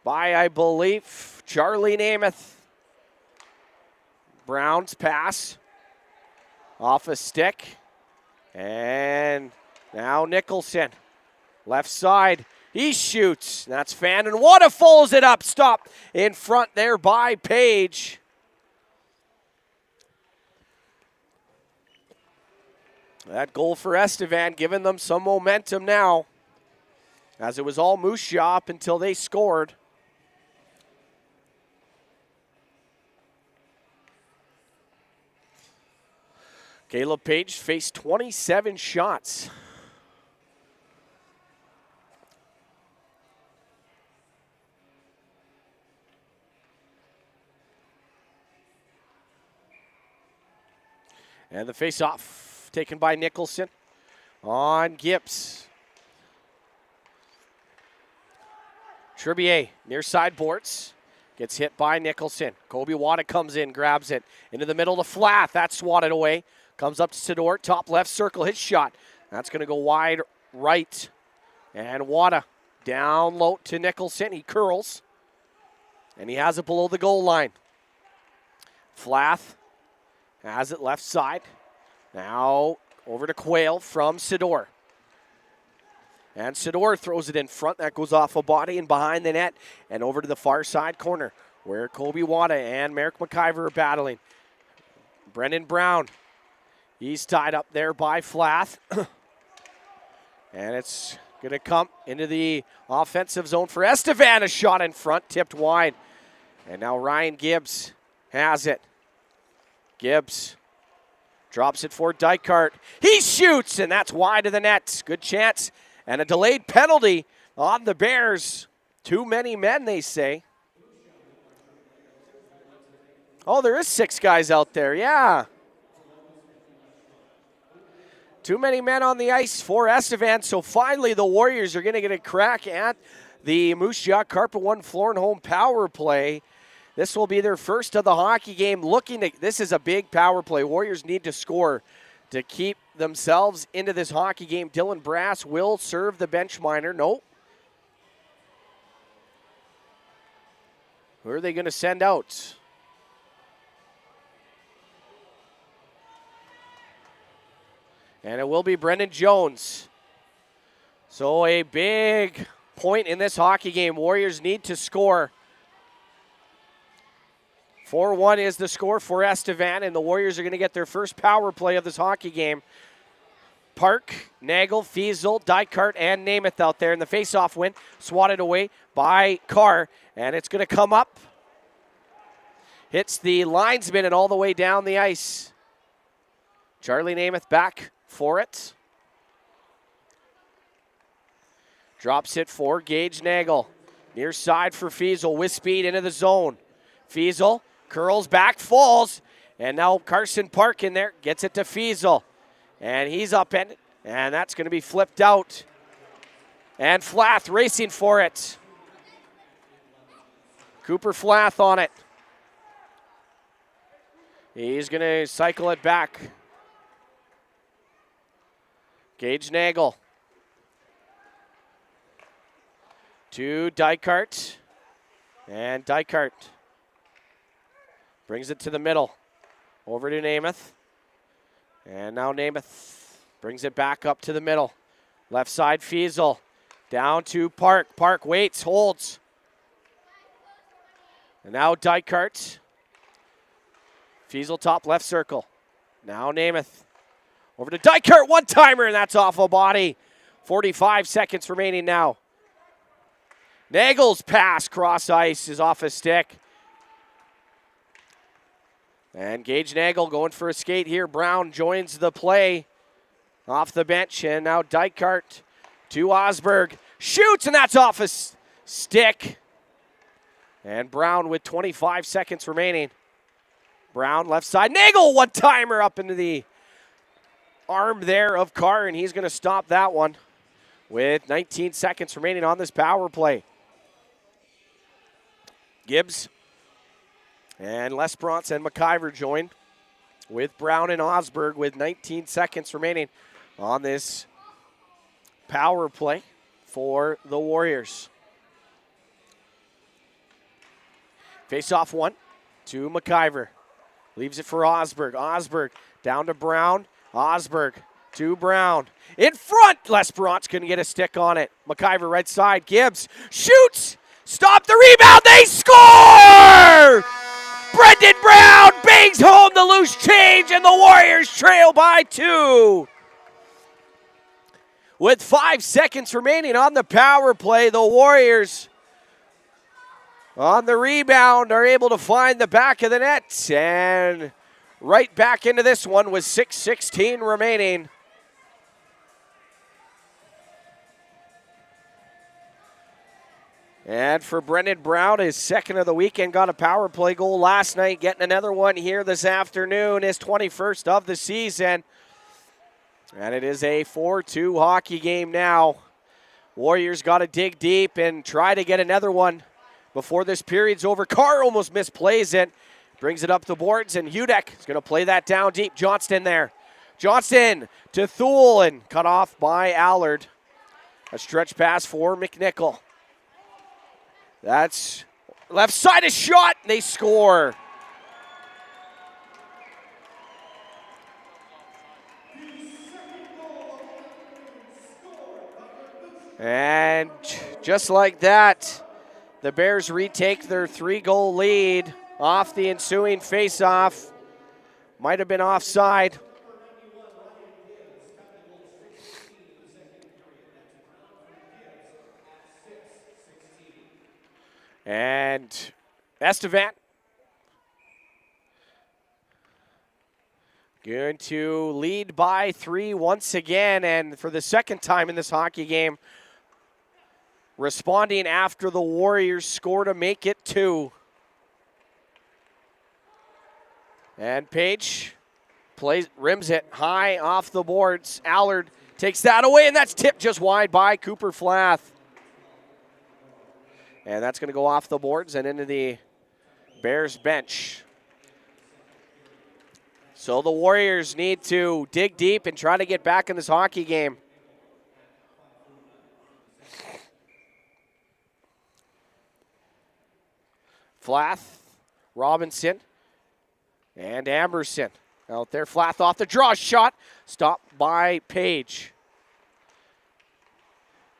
by, I believe, Charlie Namath. Brown's pass off a stick. And now Nicholson. Left side. He shoots. That's Fan, and Wada follows it up. Stop in front there by Page. That goal for Estevan giving them some momentum now, as it was all Moose Jaw up until they scored. Caleb Page faced 27 shots. And the face-off taken by Nicholson on Gibbs. Tribier near sideboards. Gets hit by Nicholson. Kobe Wada comes in, grabs it. Into the middle to Flath. That's swatted away. Comes up to Sidor. Top left circle. His shot. That's going to go wide right. And Wada down low to Nicholson. He curls. And he has it below the goal line. Flath has it left side. Now over to Quayle from Sidor. And Sidor throws it in front. That goes off a body and behind the net. And over to the far side corner where Kobe Wada and Merrick McIver are battling. Brendan Brown. He's tied up there by Flath. And it's going to come into the offensive zone for Estevan. A shot in front, tipped wide. And now Ryan Gibbs has it. Gibbs drops it for Dykart. He shoots, and that's wide of the net. Good chance. And a delayed penalty on the Bears. Too many men, they say. Oh, there is 6 guys out there, yeah. Too many men on the ice for Estevan, so finally the Warriors are going to get a crack at the Moose Jaw Carpet One Floor and Home power play. This will be their first of the hockey game. This is a big power play. Warriors need to score to keep themselves into this hockey game. Dylan Brass will serve the bench minor. Nope. Who are they going to send out? And it will be Brendan Jones. So a big point in this hockey game. Warriors need to score. 4-1 is the score for Estevan, and the Warriors are going to get their first power play of this hockey game. Park, Nagel, Fiesel, Dykart, and Namath out there in the face-off win. Swatted away by Carr, and it's going to come up. Hits the linesman and all the way down the ice. Charlie Namath back for it. Drops it for Gage Nagel. Near side for Fiesel with speed into the zone. Fiesel curls back, falls, and now Carson Park in there, gets it to Fiesel. And he's upended, and that's going to be flipped out. And Flath racing for it. Cooper Flath on it. He's going to cycle it back. Gage Nagel. To Dykart. And Dykart brings it to the middle. Over to Namath. And now Namath brings it back up to the middle. Left side Fiesel. Down to Park. Park waits, holds. And now Dykart. Fiesel top left circle. Now Namath. Over to Dykart, one-timer, and that's off a body. 45 seconds remaining now. Nagel's pass cross ice is off a stick. And Gage Nagel going for a skate here. Brown joins the play off the bench. And now Dykart to Osberg. Shoots, and that's off a stick. And Brown with 25 seconds remaining. Brown left side. Nagel, one-timer up into the arm there of Carr, and he's going to stop that one with 19 seconds remaining on this power play. Gibbs and Lesperance and McIver join with Brown and Osberg with 19 seconds remaining on this power play for the Warriors. Face-off one to McIver. Leaves it for Osberg. Osberg down to Brown. Osberg to Brown. In front! L'Esperance couldn't get a stick on it. McIver right side. Gibbs shoots! Stop the rebound! They score! Brendan Brown bangs home the loose change, and the Warriors trail by 2. With 5 seconds remaining on the power play, the Warriors on the rebound are able to find the back of the net, and right back into this one with 6:16 remaining. And for Brendan Brown, his second of the weekend, got a power play goal last night, getting another one here this afternoon, his 21st of the season. And it is a 4-2 hockey game now. Warriors got to dig deep and try to get another one before this period's over. Carr almost misplays it. Brings it up the boards, and Hudek is going to play that down deep. Johnston there. Johnston to Thule, and cut off by Allard. A stretch pass for McNichol. That's left side, a shot. They score. And just like that, the Bears retake their 3-goal lead off the ensuing faceoff. Might have been offside. And Estevan going to lead by 3 once again, and for the second time in this hockey game, responding after the Warriors score to make it 2. And Page rims it high off the boards. Allard takes that away, and that's tipped just wide by Cooper Flath. And that's going to go off the boards and into the Bears bench. So the Warriors need to dig deep and try to get back in this hockey game. Flath, Robinson, and Amberson out there. Flath off the draw shot, stopped by Page.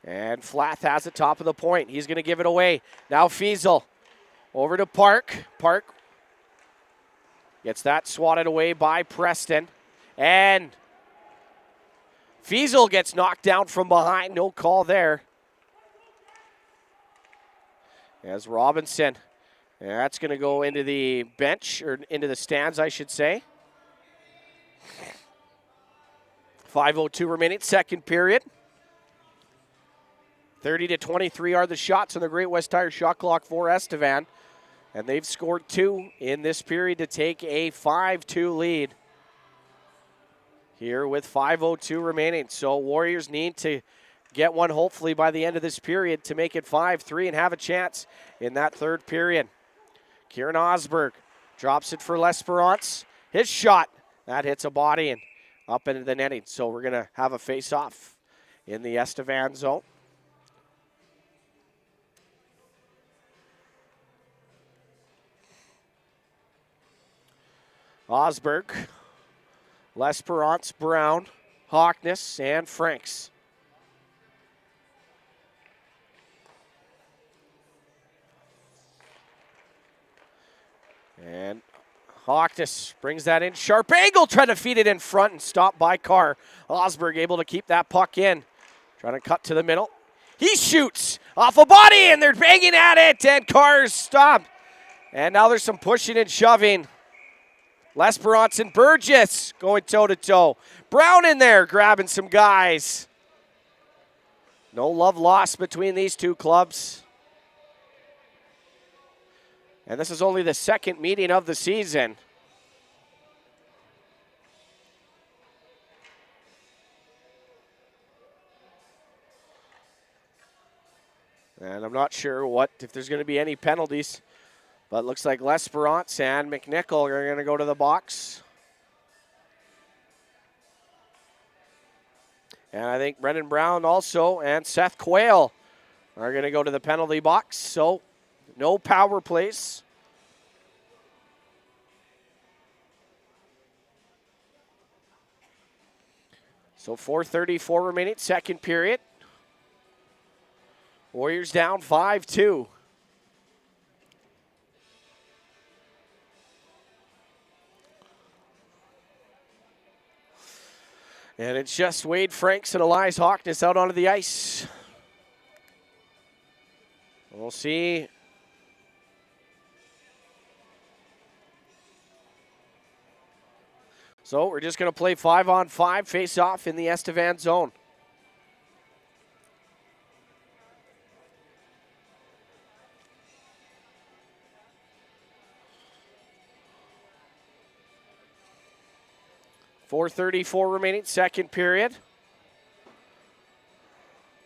And Flath has it top of the point. He's going to give it away. Now Fiesel over to Park. Park gets that swatted away by Preston. And Fiesel gets knocked down from behind. No call there. As Robinson. And that's going to go into the bench, or into the stands, I should say. 5:02 remaining, second period. 30-23 are the shots on the Great West Tire shot clock for Estevan. And they've scored 2 in this period to take a 5-2 lead here with 5:02 remaining. So Warriors need to get one hopefully by the end of this period to make it 5-3 and have a chance in that third period. Kieran Osberg drops it for L'Esperance. His shot, that hits a body and up into the netting. So we're going to have a face-off in the Estevan zone. Osberg, L'Esperance, Brown, Hawkness, and Franks. And Hawkness brings that in. Sharp angle, trying to feed it in front and stopped by Carr. Osberg able to keep that puck in. Trying to cut to the middle. He shoots off a body, and they're banging at it, and Carr's stopped. And now there's some pushing and shoving. L'Esperance and Burgess going toe-to-toe. Brown in there grabbing some guys. No love lost between these two clubs. And this is only the second meeting of the season. And I'm not sure if there's going to be any penalties. But it looks like L'Esperance and McNichol are going to go to the box. And I think Brendan Brown also and Seth Quayle are going to go to the penalty box. So no power plays. So 4:34 remaining, second period. Warriors down 5-2. And it's just Wade Franks and Elias Hawkness out onto the ice. We'll see. So we're just going to play 5-on-5 face-off in the Estevan zone. .434 remaining, second period.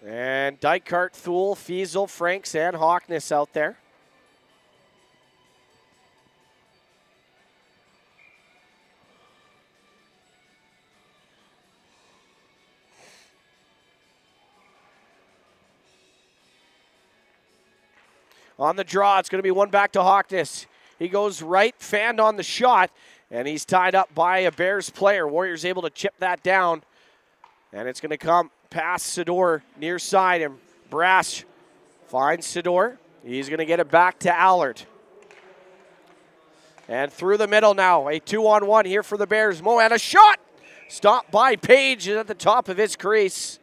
And Dykart, Thule, Fiesel, Franks, and Hawkness out there. On the draw, it's going to be one back to Hawkness. He goes right, fanned on the shot, and he's tied up by a Bears player. Warriors able to chip that down, and it's going to come past Sador near side, and Brash finds Sador. He's going to get it back to Allard. And through the middle now, a 2-on-1 here for the Bears. Mohan, a shot! Stopped by Page at the top of his crease.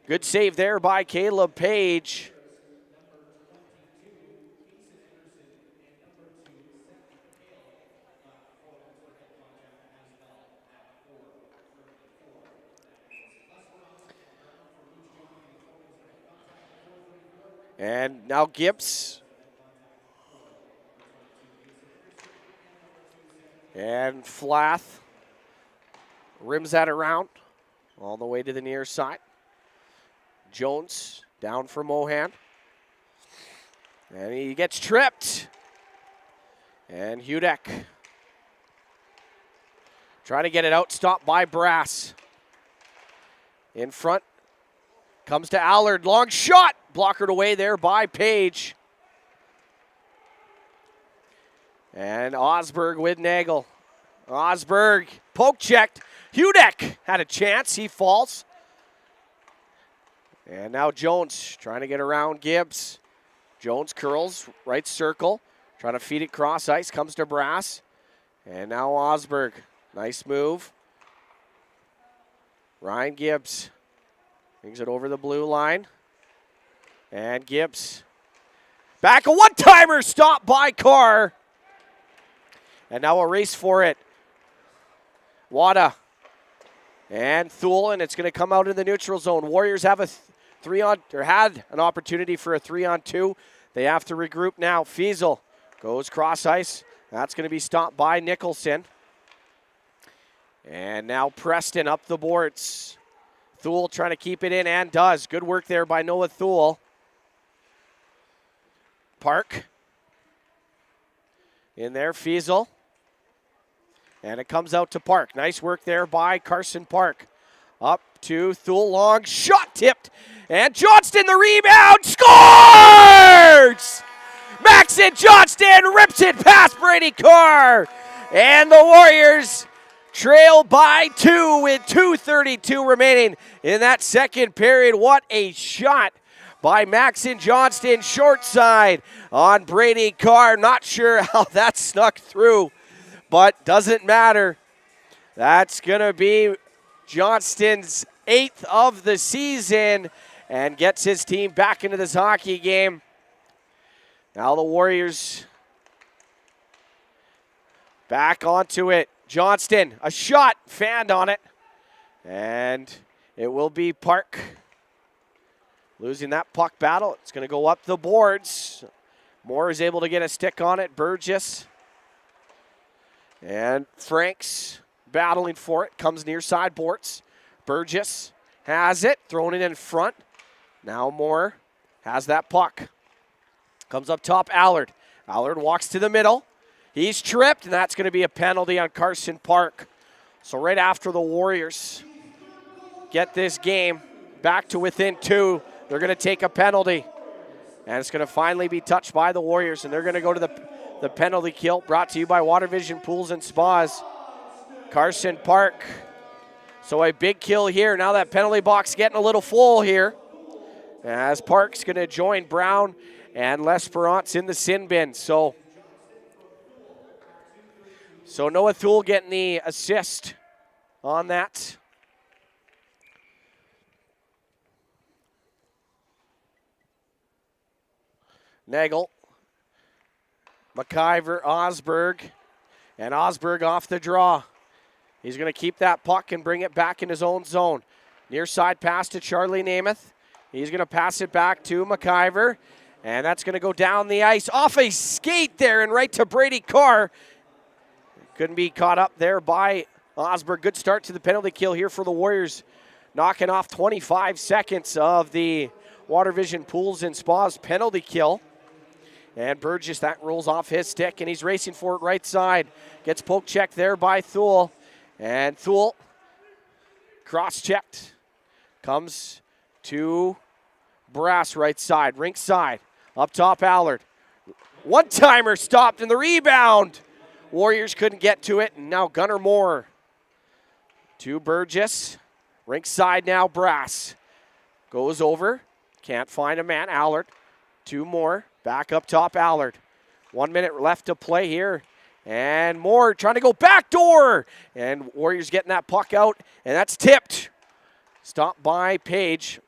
Good save there by Caleb Page. And now Gibbs. And Flath rims that around all the way to the near side. Jones down for Mohan. And he gets tripped. And Hudek trying to get it out, stopped by Brass. In front, comes to Allard, long shot. Blockered away there by Page. And Osberg with Nagel. Osberg poke checked. Hudek had a chance. He falls. And now Jones trying to get around Gibbs. Jones curls, right circle. Trying to feed it cross ice. Comes to Brass. And now Osberg. Nice move. Ryan Gibbs brings it over the blue line. And Gibbs back, a one-timer, stopped by Carr. And now a race for it. Wada and Thule, and it's going to come out in the neutral zone. Warriors have had an opportunity for a 3-on-2. They have to regroup now. Fiesel goes cross ice. That's going to be stopped by Nicholson. And now Preston up the boards. Thule trying to keep it in and does. Good work there by Noah Thule. Park in there, Fiesel. And it comes out to Park. Nice work there by Carson Park. Up to Thule, long shot tipped. And Johnston, the rebound, scores! Maxon Johnston rips it past Brady Carr. And the Warriors trail by 2 with 2:32 remaining in that second period. What a shot by Maxon Johnston, short side on Brady Carr. Not sure how that snuck through, but doesn't matter. That's going to be Johnston's 8th of the season and gets his team back into this hockey game. Now the Warriors back onto it. Johnston, a shot, fanned on it, and it will be Park losing that puck battle. It's going to go up the boards. Moore is able to get a stick on it. Burgess and Franks battling for it. Comes near side boards. Burgess has it. Thrown it in front. Now Moore has that puck. Comes up top, Allard. Allard walks to the middle. He's tripped, and that's going to be a penalty on Carson Park. So right after the Warriors get this game back to within 2. They're going to take a penalty. And it's going to finally be touched by the Warriors, and they're going to go to the penalty kill, brought to you by Water Vision Pools and Spas. Carson Park. So a big kill here. Now that penalty box getting a little full here, as Park's going to join Brown and L'Esperance in the sin bin. So Noah Thule getting the assist on that. Nagel, McIver, Osberg, and Osberg off the draw. He's going to keep that puck and bring it back in his own zone. Near side pass to Charlie Namath. He's going to pass it back to McIver, and that's going to go down the ice off a skate there and right to Brady Carr. Couldn't be caught up there by Osberg. Good start to the penalty kill here for the Warriors, knocking off 25 seconds of the Water Vision Pools and Spas penalty kill. And Burgess, that rolls off his stick, and he's racing for it right side. Gets poke checked there by Thule. And Thule, cross-checked, comes to Brass right side, rink side. Up top, Allard. One-timer stopped in the rebound. Warriors couldn't get to it, and now Gunnar Moore to Burgess. Rink side now, Brass. Goes over, can't find a man, Allard. 2 more. Back up top, Allard. 1 minute left to play here. And Moore trying to go backdoor. And Warriors getting that puck out. And that's tipped. Stopped by Page.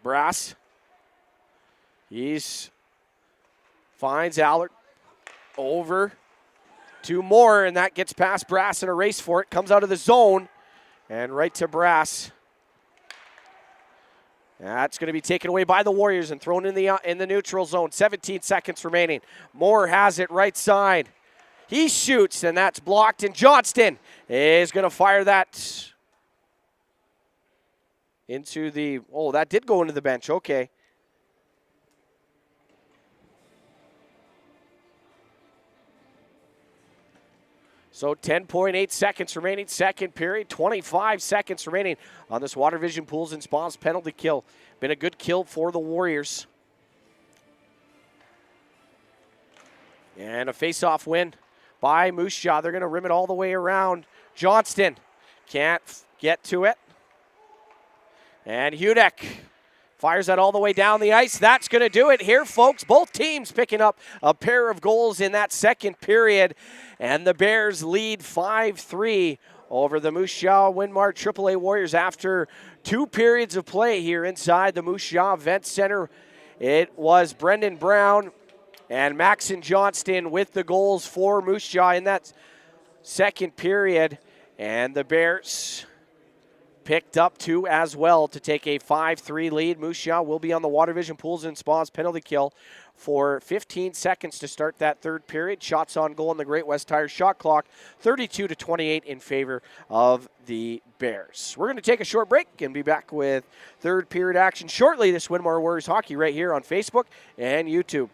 Brass. Finds Allard. Over to Moore. And that gets past Brass in a race for it. Comes out of the zone. And right to Brass. That's going to be taken away by the Warriors and thrown in the neutral zone. 17 seconds remaining. Moore has it right side. He shoots, and that's blocked, and Johnston is going to fire that into the, oh, that did go into the bench. Okay. So 10.8 seconds remaining, second period, 25 seconds remaining on this Water Vision Pools and Spas penalty kill. Been a good kill for the Warriors. And a face-off win by Moose Jaw. They're going to rim it all the way around. Johnston can't get to it. And Hudek fires that all the way down the ice. That's going to do it here, folks. Both teams picking up a pair of goals in that second period. And the Bears lead 5-3 over the Moose Jaw Winmar AAA Warriors after 2 periods of play here inside the Moose Jaw Event Center. It was Brendan Brown and Maxon Johnston with the goals for Moose Jaw in that second period. And the Bears picked up 2 as well to take a 5-3 lead. Moose Jaw will be on the Water Vision Pools and Spas penalty kill for 15 seconds to start that third period. Shots on goal in the Great West Tire shot clock, 32-28 in favor of the Bears. We're going to take a short break and be back with third period action shortly. This Winmar Warriors hockey right here on Facebook and YouTube.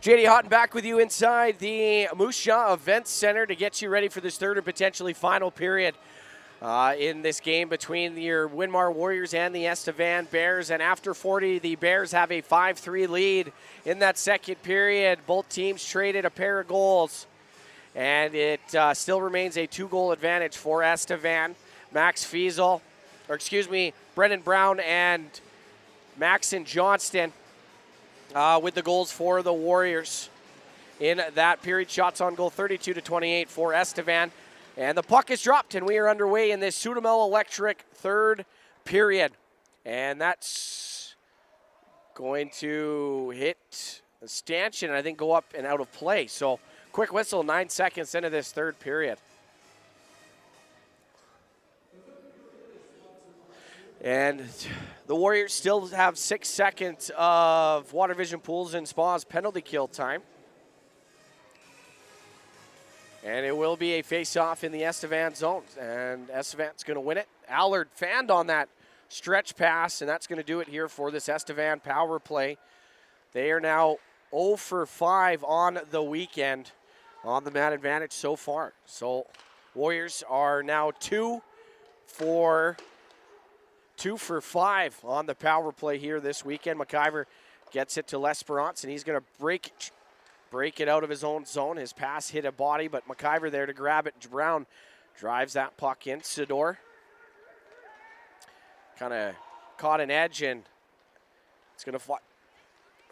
JD Houghton back with you inside the Moose Jaw Event Center to get you ready for this third and potentially final period in this game between your Winmar Warriors and the Estevan Bears. And after 40, the Bears have a 5-3 lead in that second period. Both teams traded a pair of goals, and it still remains a 2-goal advantage for Estevan. Brendan Brown and Maxon Johnston with the goals for the Warriors in that period. Shots on goal 32-28 for Estevan. And the puck is dropped, and we are underway in this Sudamel Electric third period. And that's going to hit the stanchion and I think go up and out of play. So quick whistle, 9 seconds into this third period. And the Warriors still have 6 seconds of Water Vision Pools and Spas penalty kill time. And it will be a face-off in the Estevan zone. And Estevan's going to win it. Allard fanned on that stretch pass, and that's going to do it here for this Estevan power play. They are now 0 for 5 on the weekend on the man advantage so far. So Warriors are now 2 for 5 on the power play here this weekend. McIver gets it to L'Esperance, and he's going to break it out of his own zone. His pass hit a body, but McIver there to grab it. Brown drives that puck in. Sador kind of caught an edge, and it's going to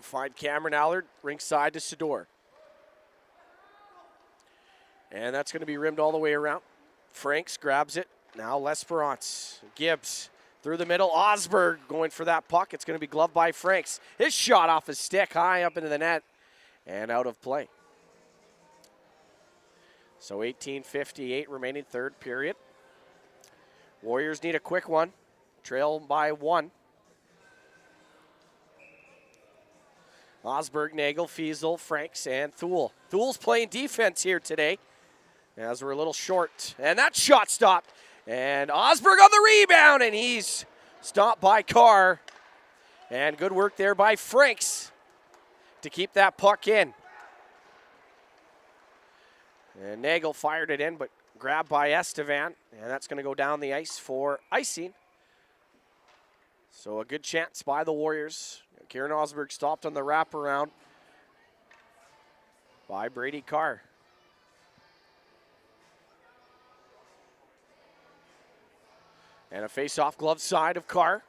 find Cameron Allard, ringside to Sador. And that's going to be rimmed all the way around. Franks grabs it. Now L'Esperance. Gibbs through the middle. Osberg going for that puck. It's going to be gloved by Franks. His shot off his stick high up into the net and out of play. So 18:58 remaining third period. Warriors need a quick one. Trail by 1. Osberg, Nagel, Fiesel, Franks, and Thule. Thule's playing defense here today as we're a little short. And that shot stopped. And Osberg on the rebound, and he's stopped by Carr. And good work there by Franks to keep that puck in. And Nagel fired it in, but grabbed by Estevan. And that's going to go down the ice for icing. So a good chance by the Warriors. Kieran Osberg stopped on the wraparound by Brady Carr. And a face-off glove side of Carr.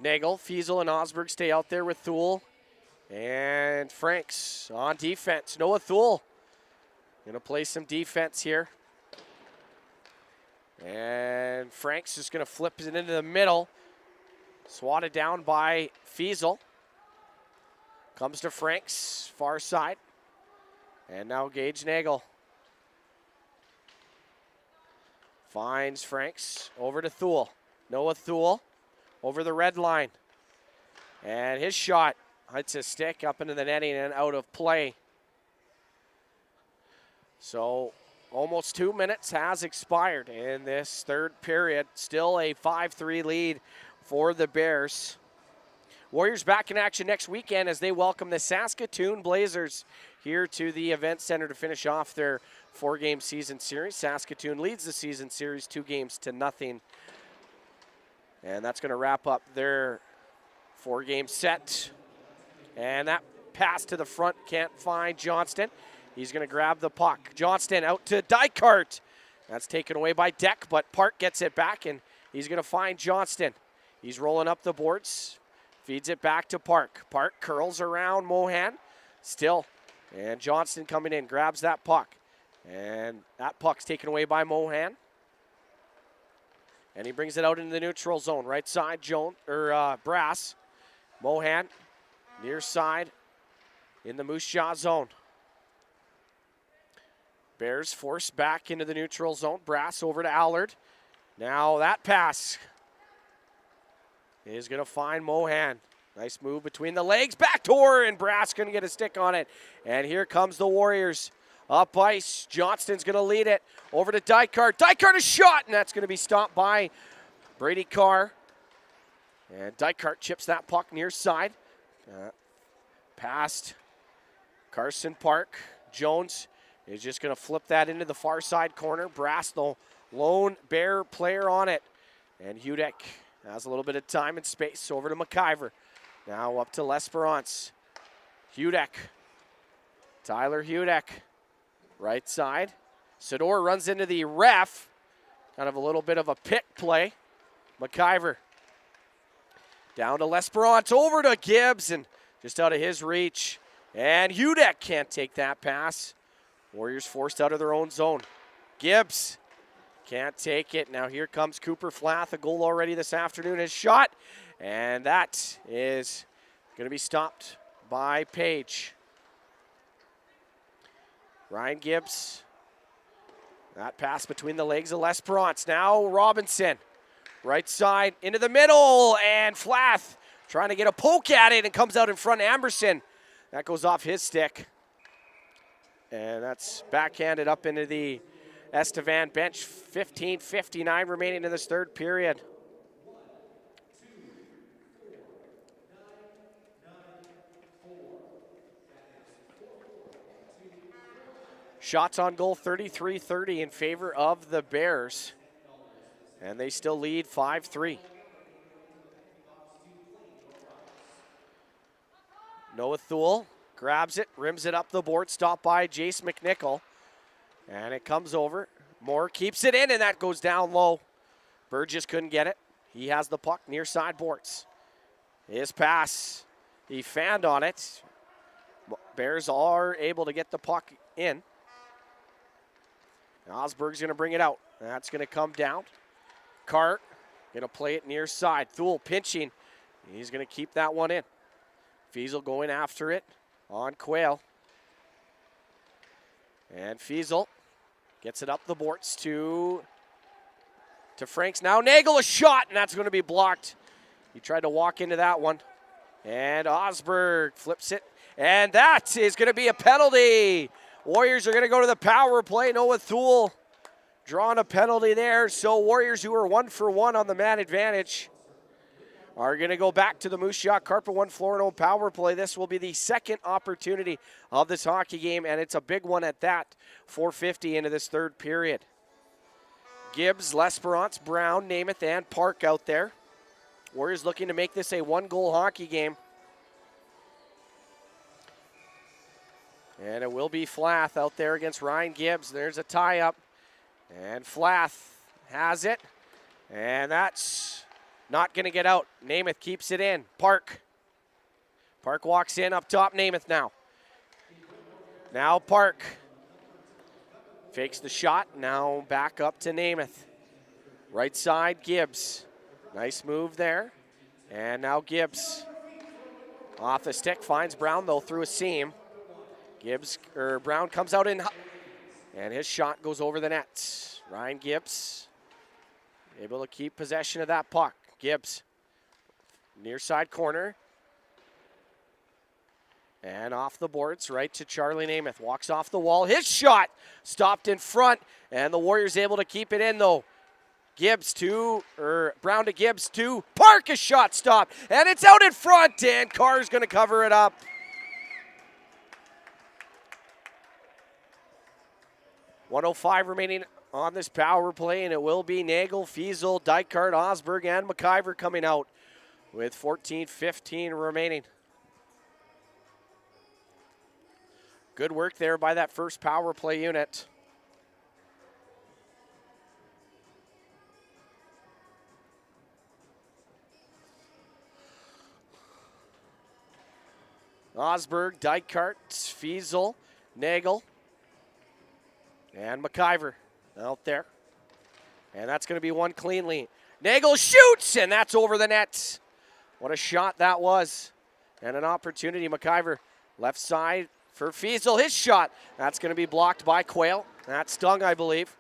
Nagel, Fiesel, and Osberg stay out there with Thule. And Franks on defense. Noah Thule going to play some defense here. And Franks is going to flip it into the middle. Swatted down by Fiesel. Comes to Franks, far side. And now Gage Nagel. Finds Franks over to Thule. Noah Thule over the red line. And his shot hits a stick up into the netting and out of play. So almost 2 minutes has expired in this third period. Still a 5-3 lead for the Bears. Warriors back in action next weekend as they welcome the Saskatoon Blazers here to the Event Center to finish off their 4-game season series. Saskatoon leads the season series 2-0. And that's going to wrap up their 4-game set. And that pass to the front can't find Johnston. He's going to grab the puck. Johnston out to Dykart. That's taken away by Deck, but Park gets it back, and he's going to find Johnston. He's rolling up the boards. Feeds it back to Park. Park curls around Mohan. Still. And Johnston coming in. Grabs that puck. And that puck's taken away by Mohan. And he brings it out into the neutral zone. Right side, Brass. Mohan, near side, in the Moose Jaw zone. Bears forced back into the neutral zone. Brass over to Allard. Now that pass is going to find Mohan. Nice move between the legs. Backdoor, and Brass going to get a stick on it. And here comes the Warriors. Up ice. Johnston's going to lead it. Over to Dykart. Dykart a shot, and that's going to be stopped by Brady Carr. And Dykart chips that puck near side. Past Carson Park. Jones is just going to flip that into the far side corner. Brass, the lone Bear player on it. And Hudek has a little bit of time and space. Over to McIver. Now up to L'Esperance. Hudek. Tyler Hudek. Right side. Sador runs into the ref. Kind of a little bit of a pick play. McIver. Down to L'Esperance. Over to Gibbs. And just out of his reach. And Hudek can't take that pass. Warriors forced out of their own zone. Gibbs can't take it. Now here comes Cooper Flath. A goal already this afternoon. His shot. And that is going to be stopped by Page. Ryan Gibbs. That pass between the legs of L'Esperance. Now Robinson. Right side into the middle. And Flath trying to get a poke at it and comes out in front of Amberson. That goes off his stick. And that's backhanded up into the Estevan bench. 15:59 remaining in this third period. Shots on goal 33-30 in favor of the Bears. And they still lead 5-3. Noah Thule grabs it, rims it up the board, stopped by Jace McNichol. And it comes over. Moore keeps it in, and that goes down low. Burgess couldn't get it. He has the puck near side boards. His pass, he fanned on it. Bears are able to get the puck in. Osberg's going to bring it out. That's going to come down. Cart going to play it near side. Thule pinching. He's going to keep that one in. Fiesel going after it on Quayle. And Fiesel gets it up the boards to Franks. Now Nagel a shot, and that's going to be blocked. He tried to walk into that one. And Osberg flips it. And that is going to be a penalty. Warriors are going to go to the power play. Noah Thule drawing a penalty there. So Warriors, who are 1-for-1 on the man advantage, are going to go back to the Moose Jaw Carpet One Florida power play. This will be the second opportunity of this hockey game, and it's a big one at that. 4:50 into this third period. Gibbs, L'Esperance, Brown, Namath, and Park out there. Warriors looking to make this a one-goal hockey game. And it will be Flath out there against Ryan Gibbs. There's a tie-up. And Flath has it. And that's not going to get out. Namath keeps it in. Park. Park walks in up top. Namath now. Now Park. Fakes the shot. Now back up to Namath. Right side, Gibbs. Nice move there. And now Gibbs. Off the stick. Finds Brown, though, through a seam. Brown comes out in, and his shot goes over the net. Ryan Gibbs able to keep possession of that puck. Gibbs, near side corner. And off the boards, right to Charlie Namath. Walks off the wall. His shot stopped in front, and the Warriors able to keep it in, though. Brown to Gibbs to Park. A shot stopped, and it's out in front, and Carr's going to cover it up. 1:05 remaining on this power play, and it will be Nagel, Fiesel, Dykart, Osberg, and McIver coming out with 14:15 remaining. Good work there by that first power play unit. Osberg, Dykart, Fiesel, Nagel, and McIver out there. And that's going to be one cleanly. Nagel shoots, and that's over the net. What a shot that was. And an opportunity. McIver left side for Fiesel. His shot. That's going to be blocked by Quayle. That stung, I believe.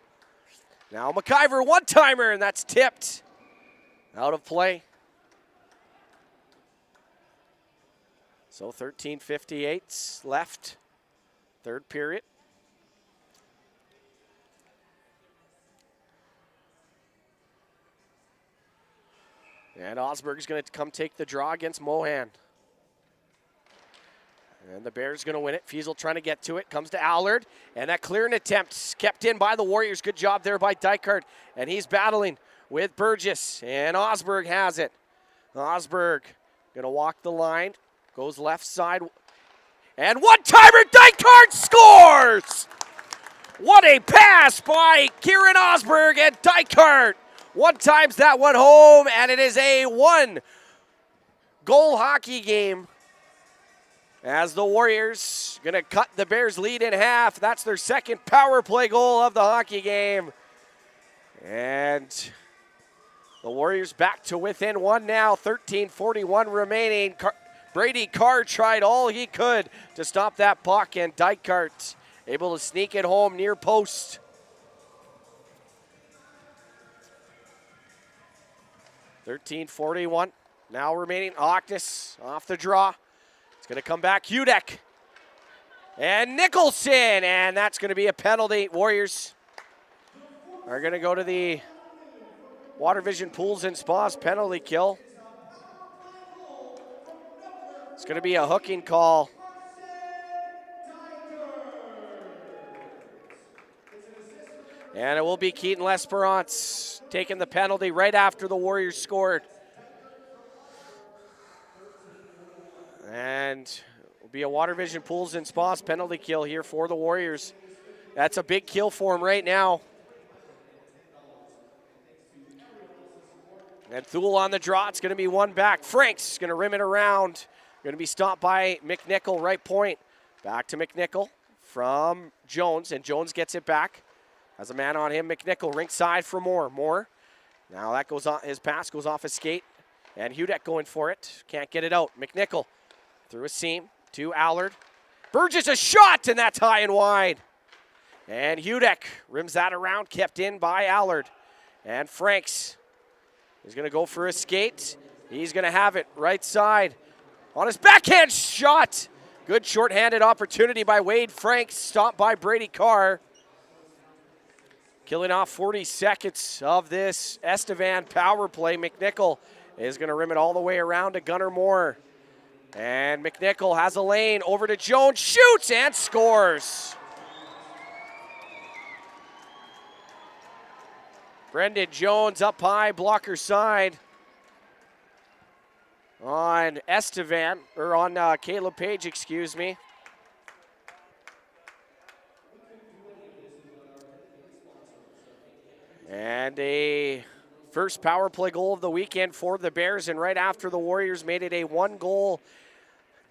Now McIver, one-timer, and that's tipped. Out of play. So 13:58 left. Third period. And Osberg is going to come take the draw against Mohan. And the Bears going to win it. Fiesel trying to get to it. Comes to Allard. And that clearing attempt kept in by the Warriors. Good job there by Dykart. And he's battling with Burgess. And Osberg has it. Osberg going to walk the line. Goes left side. And one-timer, Dykart scores! What a pass by Kieran Osberg and Dykart. One times that one home, and it is a one-goal hockey game. As the Warriors going to cut the Bears' lead in half. That's their second power play goal of the hockey game. And the Warriors back to within one now, 13:41 remaining. Brady Carr tried all he could to stop that puck, and Dykart able to sneak it home near post. 13:41 now remaining. Ockness off the draw. It's going to come back. Hudek and Nicholson, and that's going to be a penalty. Warriors are going to go to the Water Vision Pools and Spas penalty kill. It's going to be a hooking call. And it will be Keaton L'Esperance taking the penalty right after the Warriors scored. And it will be a Water Vision Pools and Spas penalty kill here for the Warriors. That's a big kill for him right now. And Thule on the draw. It's going to be one back. Frank's going to rim it around. Going to be stopped by McNichol, right point. Back to McNichol from Jones, and Jones gets it back. Has a man on him. McNichol rink side for Moore. Moore. Now that goes on. His pass goes off his skate. And Hudek going for it. Can't get it out. McNichol through a seam to Allard. Burgess a shot, and that's high and wide. And Hudek rims that around. Kept in by Allard. And Franks is going to go for a skate. He's going to have it right side. On his backhand shot. Good shorthanded opportunity by Wade Franks. Stopped by Brady Carr. Killing off 40 seconds of this Estevan power play. McNichol is going to rim it all the way around to Gunnar Moore. And McNichol has a lane over to Jones. Shoots and scores. Brendan Jones up high, blocker side. On Estevan, or on Caleb Page, excuse me. And a first power play goal of the weekend for the Bears, and right after the Warriors made it a one-goal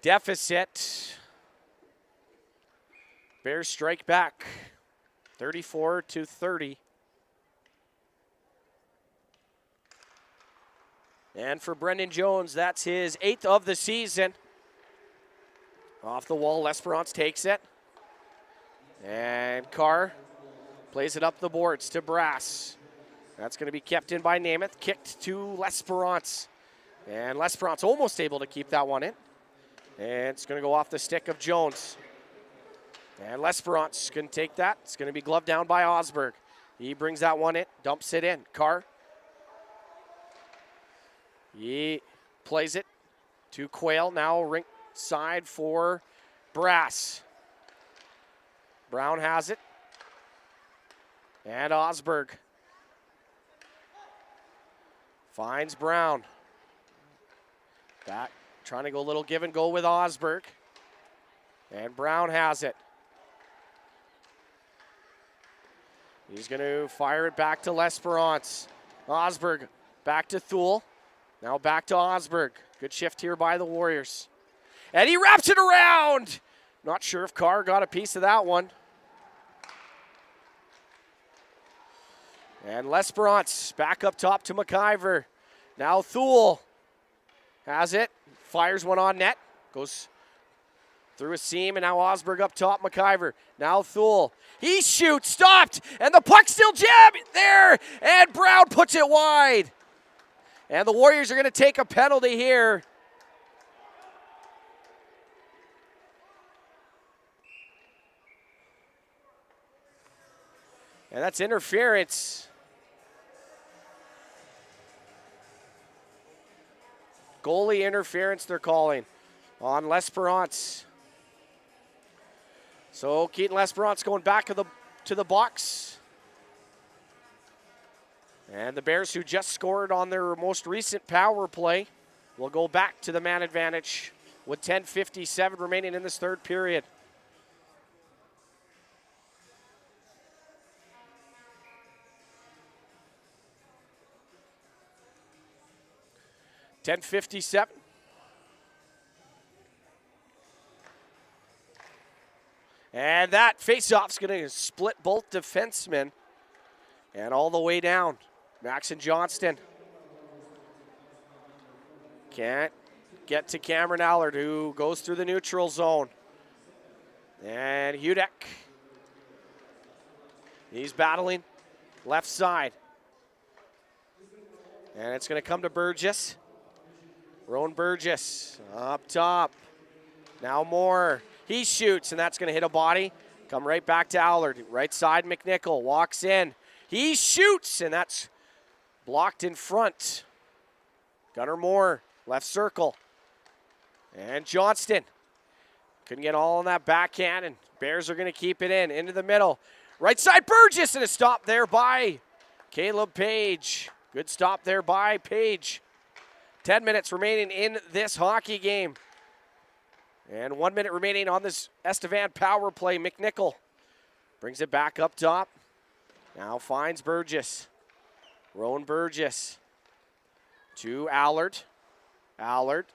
deficit. Bears strike back, 34-30. And for Brendan Jones, that's his 8th of the season. Off the wall, L'Esperance takes it. And Carr plays it up the boards to Brass. That's going to be kept in by Namath. Kicked to L'Esperance. And L'Esperance almost able to keep that one in. And it's going to go off the stick of Jones. And L'Esperance can take that. It's going to be gloved down by Osberg. He brings that one in, dumps it in. Carr. He plays it to Quayle. Now rink side for Brass. Brown has it. And Osberg finds Brown. Back, trying to go a little give and go with Osberg. And Brown has it. He's going to fire it back to L'Esperance. Osberg back to Thule. Now back to Osberg. Good shift here by the Warriors. And he wraps it around. Not sure if Carr got a piece of that one. And L'Esperance back up top to McIver. Now Thule has it. Fires one on net. Goes through a seam, and now Osberg up top, McIver. Now Thule. He shoots, stopped, and the puck still jammed there, and Brown puts it wide. And the Warriors are going to take a penalty here. And that's interference. Goalie interference they're calling on L'Esperance. So Keaton L'Esperance going back to the box. And the Bears, who just scored on their most recent power play, will go back to the man advantage with 10:57 remaining in this third period. .57. And that faceoff's going to split both defensemen. And all the way down, Max and Johnston. Can't get to Cameron Allard, who goes through the neutral zone. And Hudek. He's battling left side. And it's going to come to Burgess. Rowan Burgess up top. Now Moore. He shoots, and that's going to hit a body. Come right back to Allard. Right side, McNichol walks in. He shoots, and that's blocked in front. Gunnar Moore, left circle. And Johnston. Couldn't get all on that backhand, and Bears are going to keep it in. Into the middle. Right side, Burgess, and a stop there by Caleb Page. Good stop there by Page. 10 minutes remaining in this hockey game. And 1 minute remaining on this Estevan power play. McNichol brings it back up top. Now finds Burgess. Rowan Burgess to Allard. Allard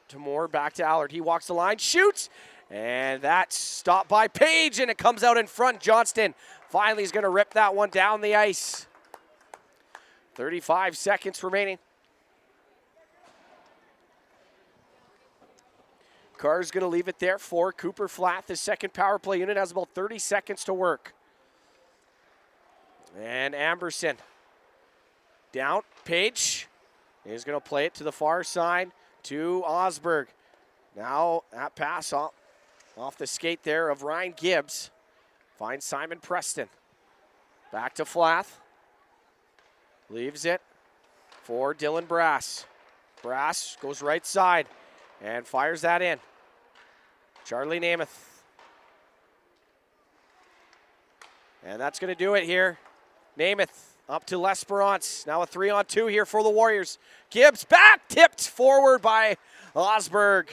to Moore, back to Allard. He walks the line, shoots, and that's stopped by Page, and it comes out in front. Johnston finally is going to rip that one down the ice. 35 seconds remaining. Carr's going to leave it there for Cooper Flath. The second power play unit has about 30 seconds to work. And Amberson down. Page is going to play it to the far side to Osberg. Now that pass off the skate there of Ryan Gibbs. Finds Simon Preston. Back to Flath. Leaves it for Dylan Brass. Brass goes right side and fires that in. Charlie Namath. And that's going to do it here. Namath up to L'Esperance. Now a 3-on-2 here for the Warriors. Gibbs back, tipped forward by Osberg.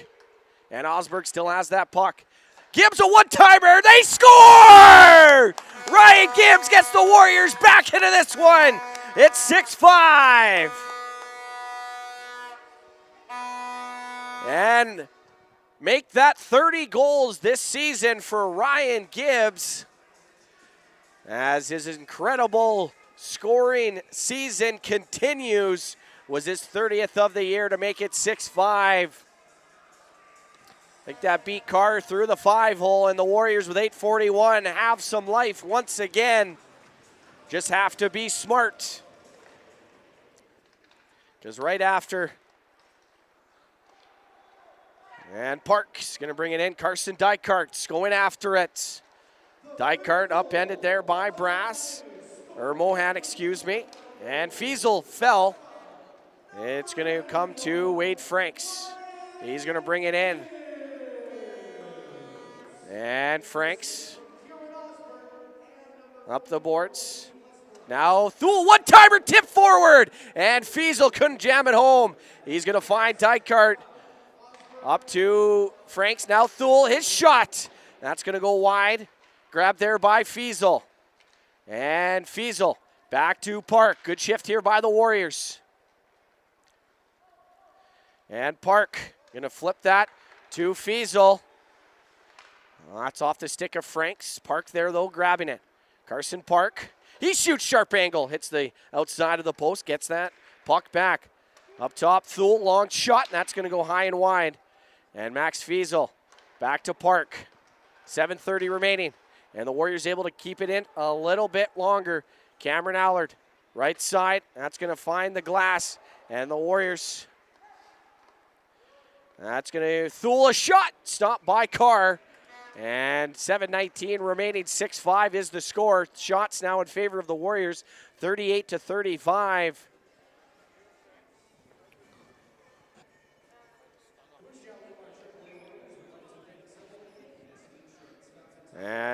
And Osberg still has that puck. Gibbs a one-timer. They score! Ryan Gibbs gets the Warriors back into this one. It's 6-5. And make that 30 goals this season for Ryan Gibbs, as his incredible scoring season continues. Was his 30th of the year to make it 6-5. I think that beat Carr through the 5-hole, and the Warriors with 8:41 have some life once again. Just have to be smart. Because right after, and Park's going to bring it in. Carson Dykart's going after it. Dykart upended there by Mohan, excuse me. And Fiesel fell. It's going to come to Wade Franks. He's going to bring it in. And Franks up the boards. Now Thule, one-timer, tip forward. And Fiesel couldn't jam it home. He's going to find Dykart. Up to Franks, now Thule, his shot. That's going to go wide. Grabbed there by Fiesel. And Fiesel back to Park. Good shift here by the Warriors. And Park going to flip that to Fiesel. That's off the stick of Franks. Park there, though, grabbing it. Carson Park. He shoots sharp angle. Hits the outside of the post. Gets that puck back. Up top, Thule, long shot. And that's going to go high and wide. And Max Fiesel back to Park. 7:30 remaining. And the Warriors able to keep it in a little bit longer. Cameron Allard, right side. That's going to find the glass. And the Warriors, that's going to Thule a shot. Stopped by Carr. And 7:19 remaining. 6-5 is the score. Shots now in favor of the Warriors. 38-35.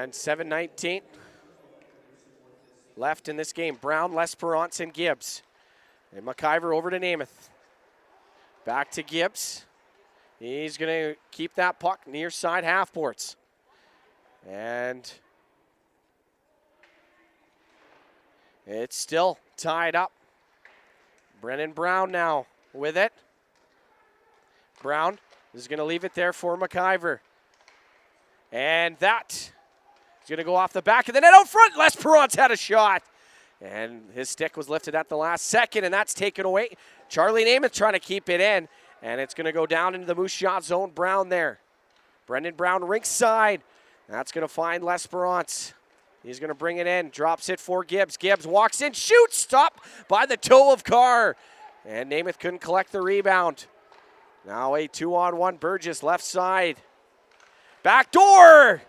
And 7:19 left in this game. Brown, L'Esperance, and Gibbs. And McIver over to Namath. Back to Gibbs. He's going to keep that puck near side half boards. And it's still tied up. Brennan Brown now with it. Brown is going to leave it there for McIver. And that is going to go off the back of the net out front. L'Esperance had a shot. And his stick was lifted at the last second, and that's taken away. Charlie Namath trying to keep it in, and it's going to go down into the Moose Jaw zone. Brown there. Brendan Brown rink side. That's going to find L'Esperance. He's going to bring it in, drops it for Gibbs. Gibbs walks in, shoots, stopped by the toe of Carr. And Namath couldn't collect the rebound. Now a 2-on-1 Burgess left side. Back door!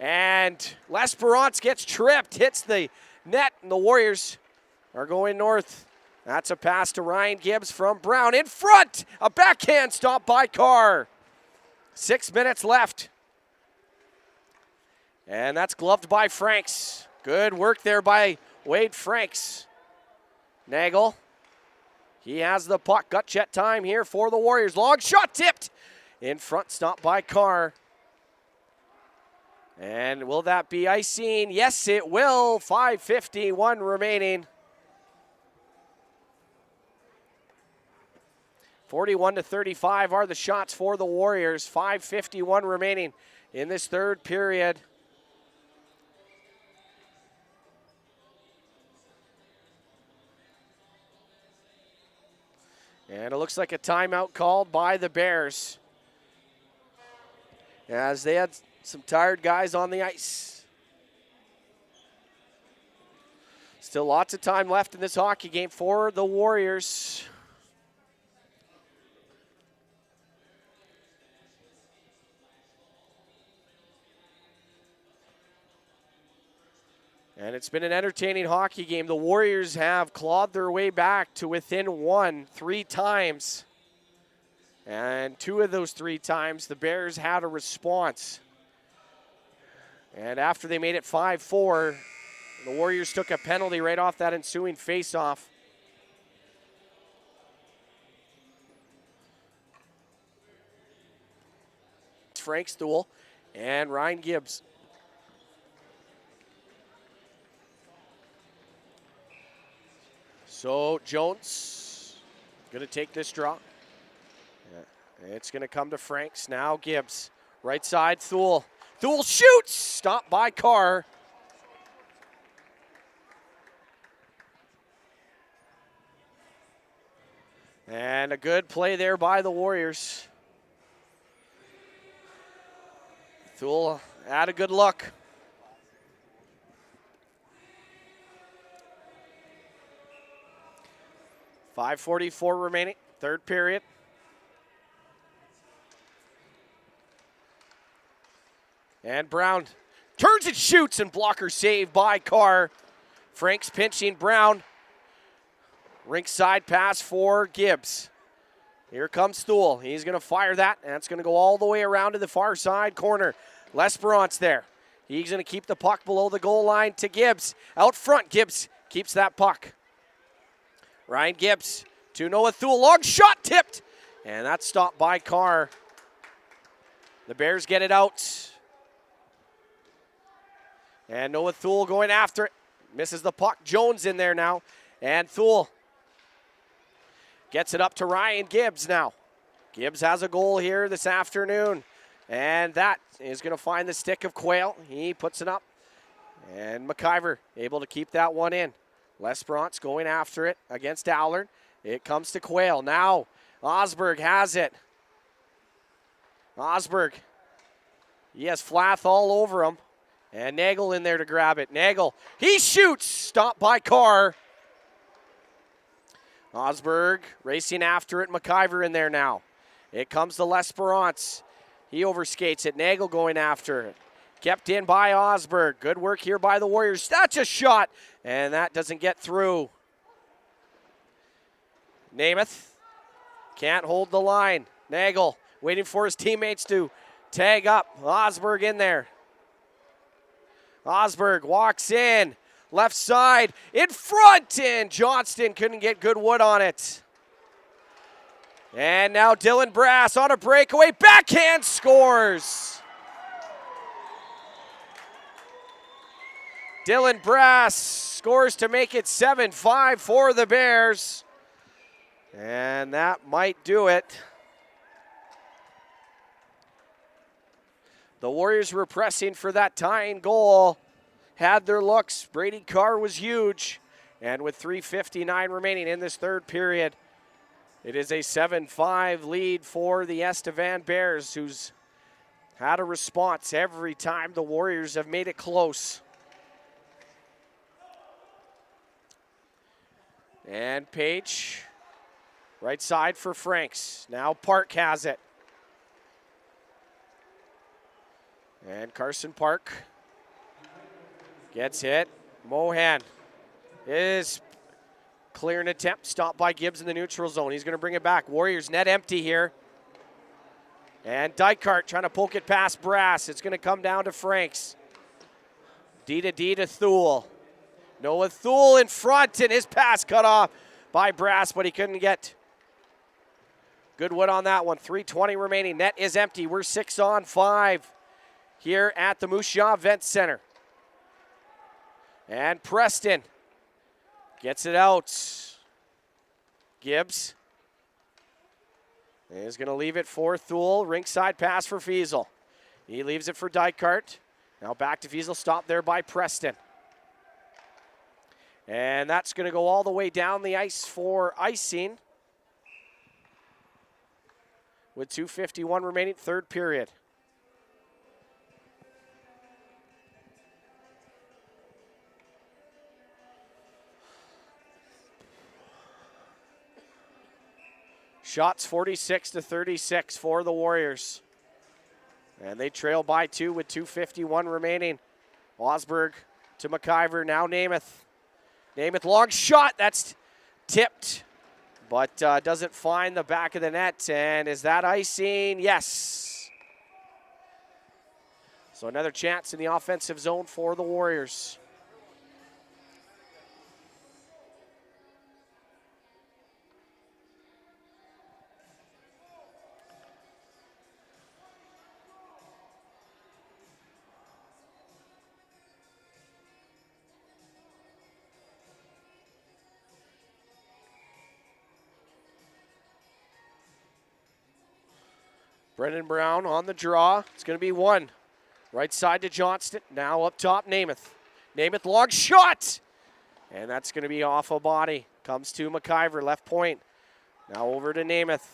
And L'Esperance gets tripped, hits the net, and the Warriors are going north. That's a pass to Ryan Gibbs from Brown in front. A backhand stop by Carr. 6 minutes left. And that's gloved by Franks. Good work there by Wade Franks. Nagel. He has the puck. Gut check time here for the Warriors. Long shot tipped. In front, stopped by Carr. And will that be icing? Yes, it will. 5:51 remaining. 41-35 are the shots for the Warriors. 5:51 remaining in this third period. And it looks like a timeout called by the Bears, as they had some tired guys on the ice. Still lots of time left in this hockey game for the Warriors. And it's been an entertaining hockey game. The Warriors have clawed their way back to within one 3 times. And 2 of those 3 times, the Bears had a response. And after they made it 5-4, the Warriors took a penalty right off that ensuing faceoff. Frank Stuhl and Ryan Gibbs. So Jones going to take this draw. It's going to come to Franks. Now Gibbs. Right side, Thule. Thule shoots! Stopped by Carr. And a good play there by the Warriors. Thule had a good look. .544 remaining, third period. And Brown turns and shoots, and blocker saved by Carr. Franks pinching Brown. Rink side pass for Gibbs. Here comes Stuhl. He's going to fire that, and it's going to go all the way around to the far side corner. L'Esperance there. He's going to keep the puck below the goal line to Gibbs. Out front, Gibbs keeps that puck. Ryan Gibbs to Noah Thule. Long shot tipped. And that's stopped by Carr. The Bears get it out. And Noah Thule going after it. Misses the puck. Jones in there now. And Thule gets it up to Ryan Gibbs now. Gibbs has a goal here this afternoon. And that is going to find the stick of Quayle. He puts it up. And McIver able to keep that one in. L'Esperance going after it against Allard. It comes to Quayle. Now Osberg has it. Osberg. He has Flath all over him. And Nagel in there to grab it. Nagel, he shoots. Stopped by Carr. Osberg racing after it. McIver in there now. It comes to L'Esperance. He overskates it. Nagel going after it. Kept in by Osberg. Good work here by the Warriors. That's a shot. And that doesn't get through. Namath can't hold the line. Nagel waiting for his teammates to tag up. Osberg in there. Osberg walks in, left side, in front, and Johnston couldn't get good wood on it. And now Dylan Brass on a breakaway, backhand scores. Dylan Brass scores to make it 7-5 for the Bears. And that might do it. The Warriors were pressing for that tying goal, had their looks. Brady Carr was huge. And with 3:59 remaining in this third period, it is a 7-5 lead for the Estevan Bears, who's had a response every time the Warriors have made it close. And Page, right side for Franks. Now Park has it. And Carson Park gets hit. Mohan is clear an attempt, stopped by Gibbs in the neutral zone. He's going to bring it back. Warriors net empty here. And Dykart trying to poke it past Brass. It's going to come down to Franks. D to Thule. Noah Thule in front, and his pass cut off by Brass, but he couldn't get good wood on that one. 3:20 remaining. Net is empty. We're 6-on-5 here at the Moose Jaw Event Center. And Preston gets it out. Gibbs is going to leave it for Thule. Rinkside pass for Fiesel. He leaves it for Dykart. Now back to Fiesel, stopped there by Preston. And that's going to go all the way down the ice for icing. With 2:51 remaining, third period. Shots 46-36 for the Warriors. And they trail by 2 with 2:51 remaining. Osberg to McIver, now Namath. Namath, long shot, that's tipped, but doesn't find the back of the net. And is that icing? Yes. So another chance in the offensive zone for the Warriors. Brendan Brown on the draw. It's going to be one. Right side to Johnston. Now up top, Namath. Namath, long shot! And that's going to be off a body. Comes to McIver, left point. Now over to Namath.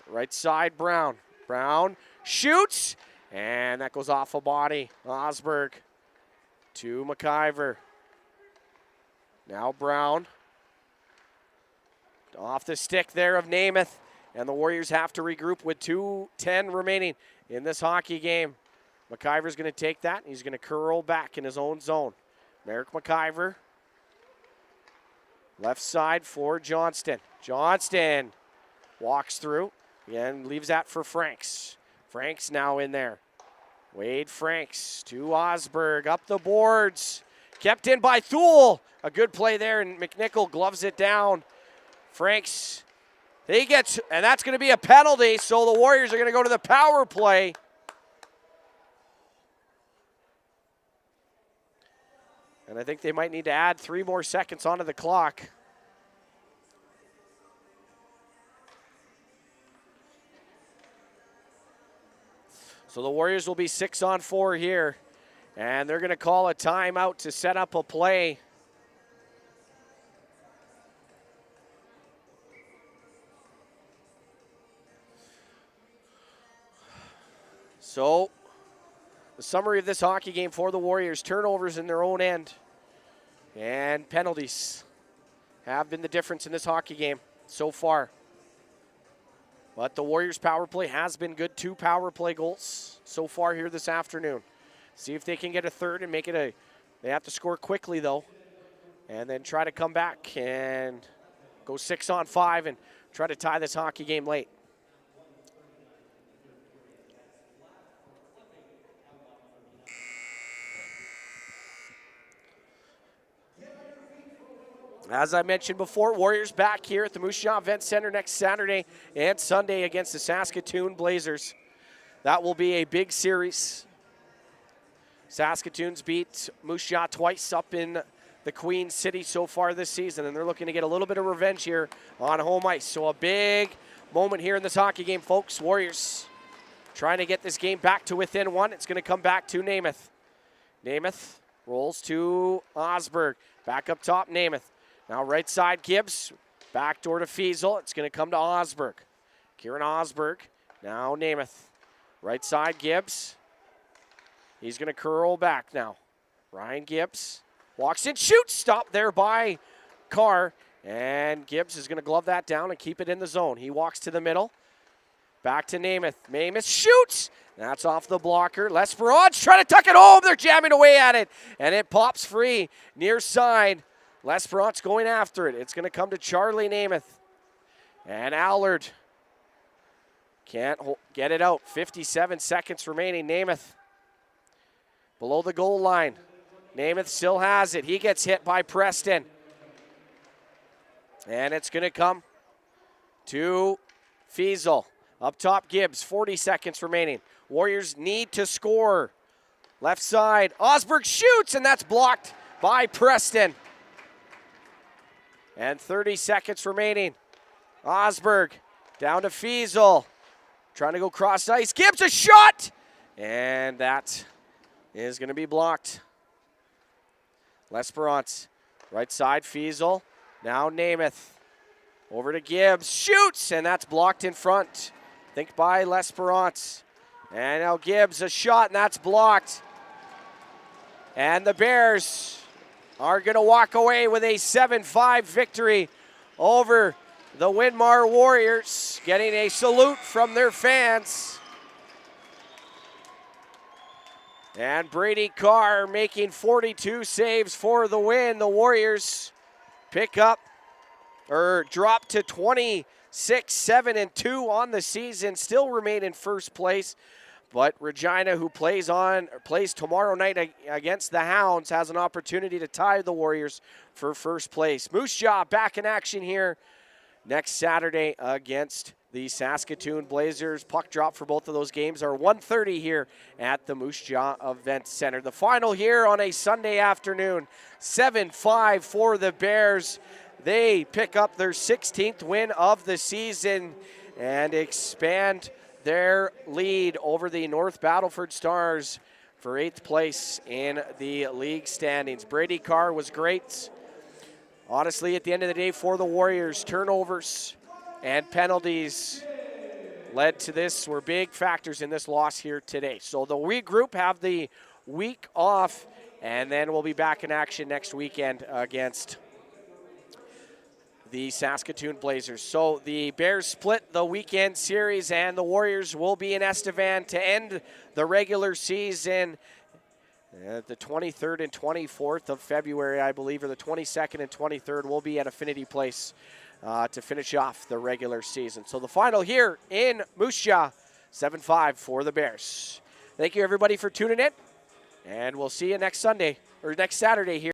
Right side, Brown. Brown shoots, and that goes off a body. Osberg to McIver. Now Brown. Off the stick there of Namath. And the Warriors have to regroup with 2:10 remaining in this hockey game. McIver's going to take that. He's going to curl back in his own zone. Merrick McIver. Left side for Johnston. Johnston walks through and leaves that for Franks. Franks now in there. Wade Franks to Osberg. Up the boards. Kept in by Thule. A good play there, and McNichol gloves it down. Franks. He gets, and that's going to be a penalty, so the Warriors are going to go to the power play. And I think they might need to add 3 more seconds onto the clock. So the Warriors will be 6-on-4 here, and they're going to call a timeout to set up a play. So, the summary of this hockey game for the Warriors: turnovers in their own end and penalties have been the difference in this hockey game so far. But the Warriors' power play has been good. 2 power play goals so far here this afternoon. See if they can get a third and make it they have to score quickly though, and then try to come back and go 6-on-5 and try to tie this hockey game late. As I mentioned before, Warriors back here at the Moose Jaw Event Center next Saturday and Sunday against the Saskatoon Blazers. That will be a big series. Saskatoon's beat Moose Jaw twice up in the Queen City so far this season, and they're looking to get a little bit of revenge here on home ice. So a big moment here in this hockey game, folks. Warriors trying to get this game back to within one. It's going to come back to Namath. Namath rolls to Osberg. Back up top, Namath. Now right side, Gibbs. Backdoor to Fiesel. It's going to come to Osberg. Kieran Osberg. Now Namath. Right side, Gibbs. He's going to curl back now. Ryan Gibbs walks in, shoots. Stopped there by Carr. And Gibbs is going to glove that down and keep it in the zone. He walks to the middle. Back to Namath. Namath shoots. That's off the blocker. Lesperance's trying to tuck it home. They're jamming away at it. And it pops free near side. Lesperance going after it. It's going to come to Charlie Namath. And Allard can't get it out. 57 seconds remaining. Namath below the goal line. Namath still has it. He gets hit by Preston. And it's going to come to Fiesel. Up top, Gibbs. 40 seconds remaining. Warriors need to score. Left side. Osberg shoots, and that's blocked by Preston. And 30 seconds remaining. Osberg down to Fiesel. Trying to go cross ice. Gibbs a shot! And that is going to be blocked. Lesperance. Right side, Fiesel. Now Namath. Over to Gibbs. Shoots! And that's blocked in front. Think by Lesperance. And now Gibbs a shot, and that's blocked. And the Bears are going to walk away with a 7-5 victory over the Winmar Warriors, getting a salute from their fans. And Brady Carr making 42 saves for the win. The Warriors drop to 26-7-2 on the season, still remain in first place. But Regina, who plays tomorrow night against the Hounds, has an opportunity to tie the Warriors for first place. Moose Jaw back in action here next Saturday against the Saskatoon Blazers. Puck drop for both of those games are 1:30 here at the Moose Jaw Event Center. The final here on a Sunday afternoon, 7-5 for the Bears. They pick up their 16th win of the season and expand their lead over the North Battleford Stars for 8th place in the league standings. Brady Carr was great. Honestly, at the end of the day for the Warriors, turnovers and penalties led to this, were big factors in this loss here today. So the group have the week off, and then we'll be back in action next weekend against the Saskatoon Blazers. So the Bears split the weekend series, and the Warriors will be in Estevan to end the regular season the 23rd and 24th of February, I believe, or the 22nd and 23rd will be at Affinity Place to finish off the regular season. So the final here in Moose Jaw, 7-5 for the Bears. Thank you, everybody, for tuning in, and we'll see you next Saturday here.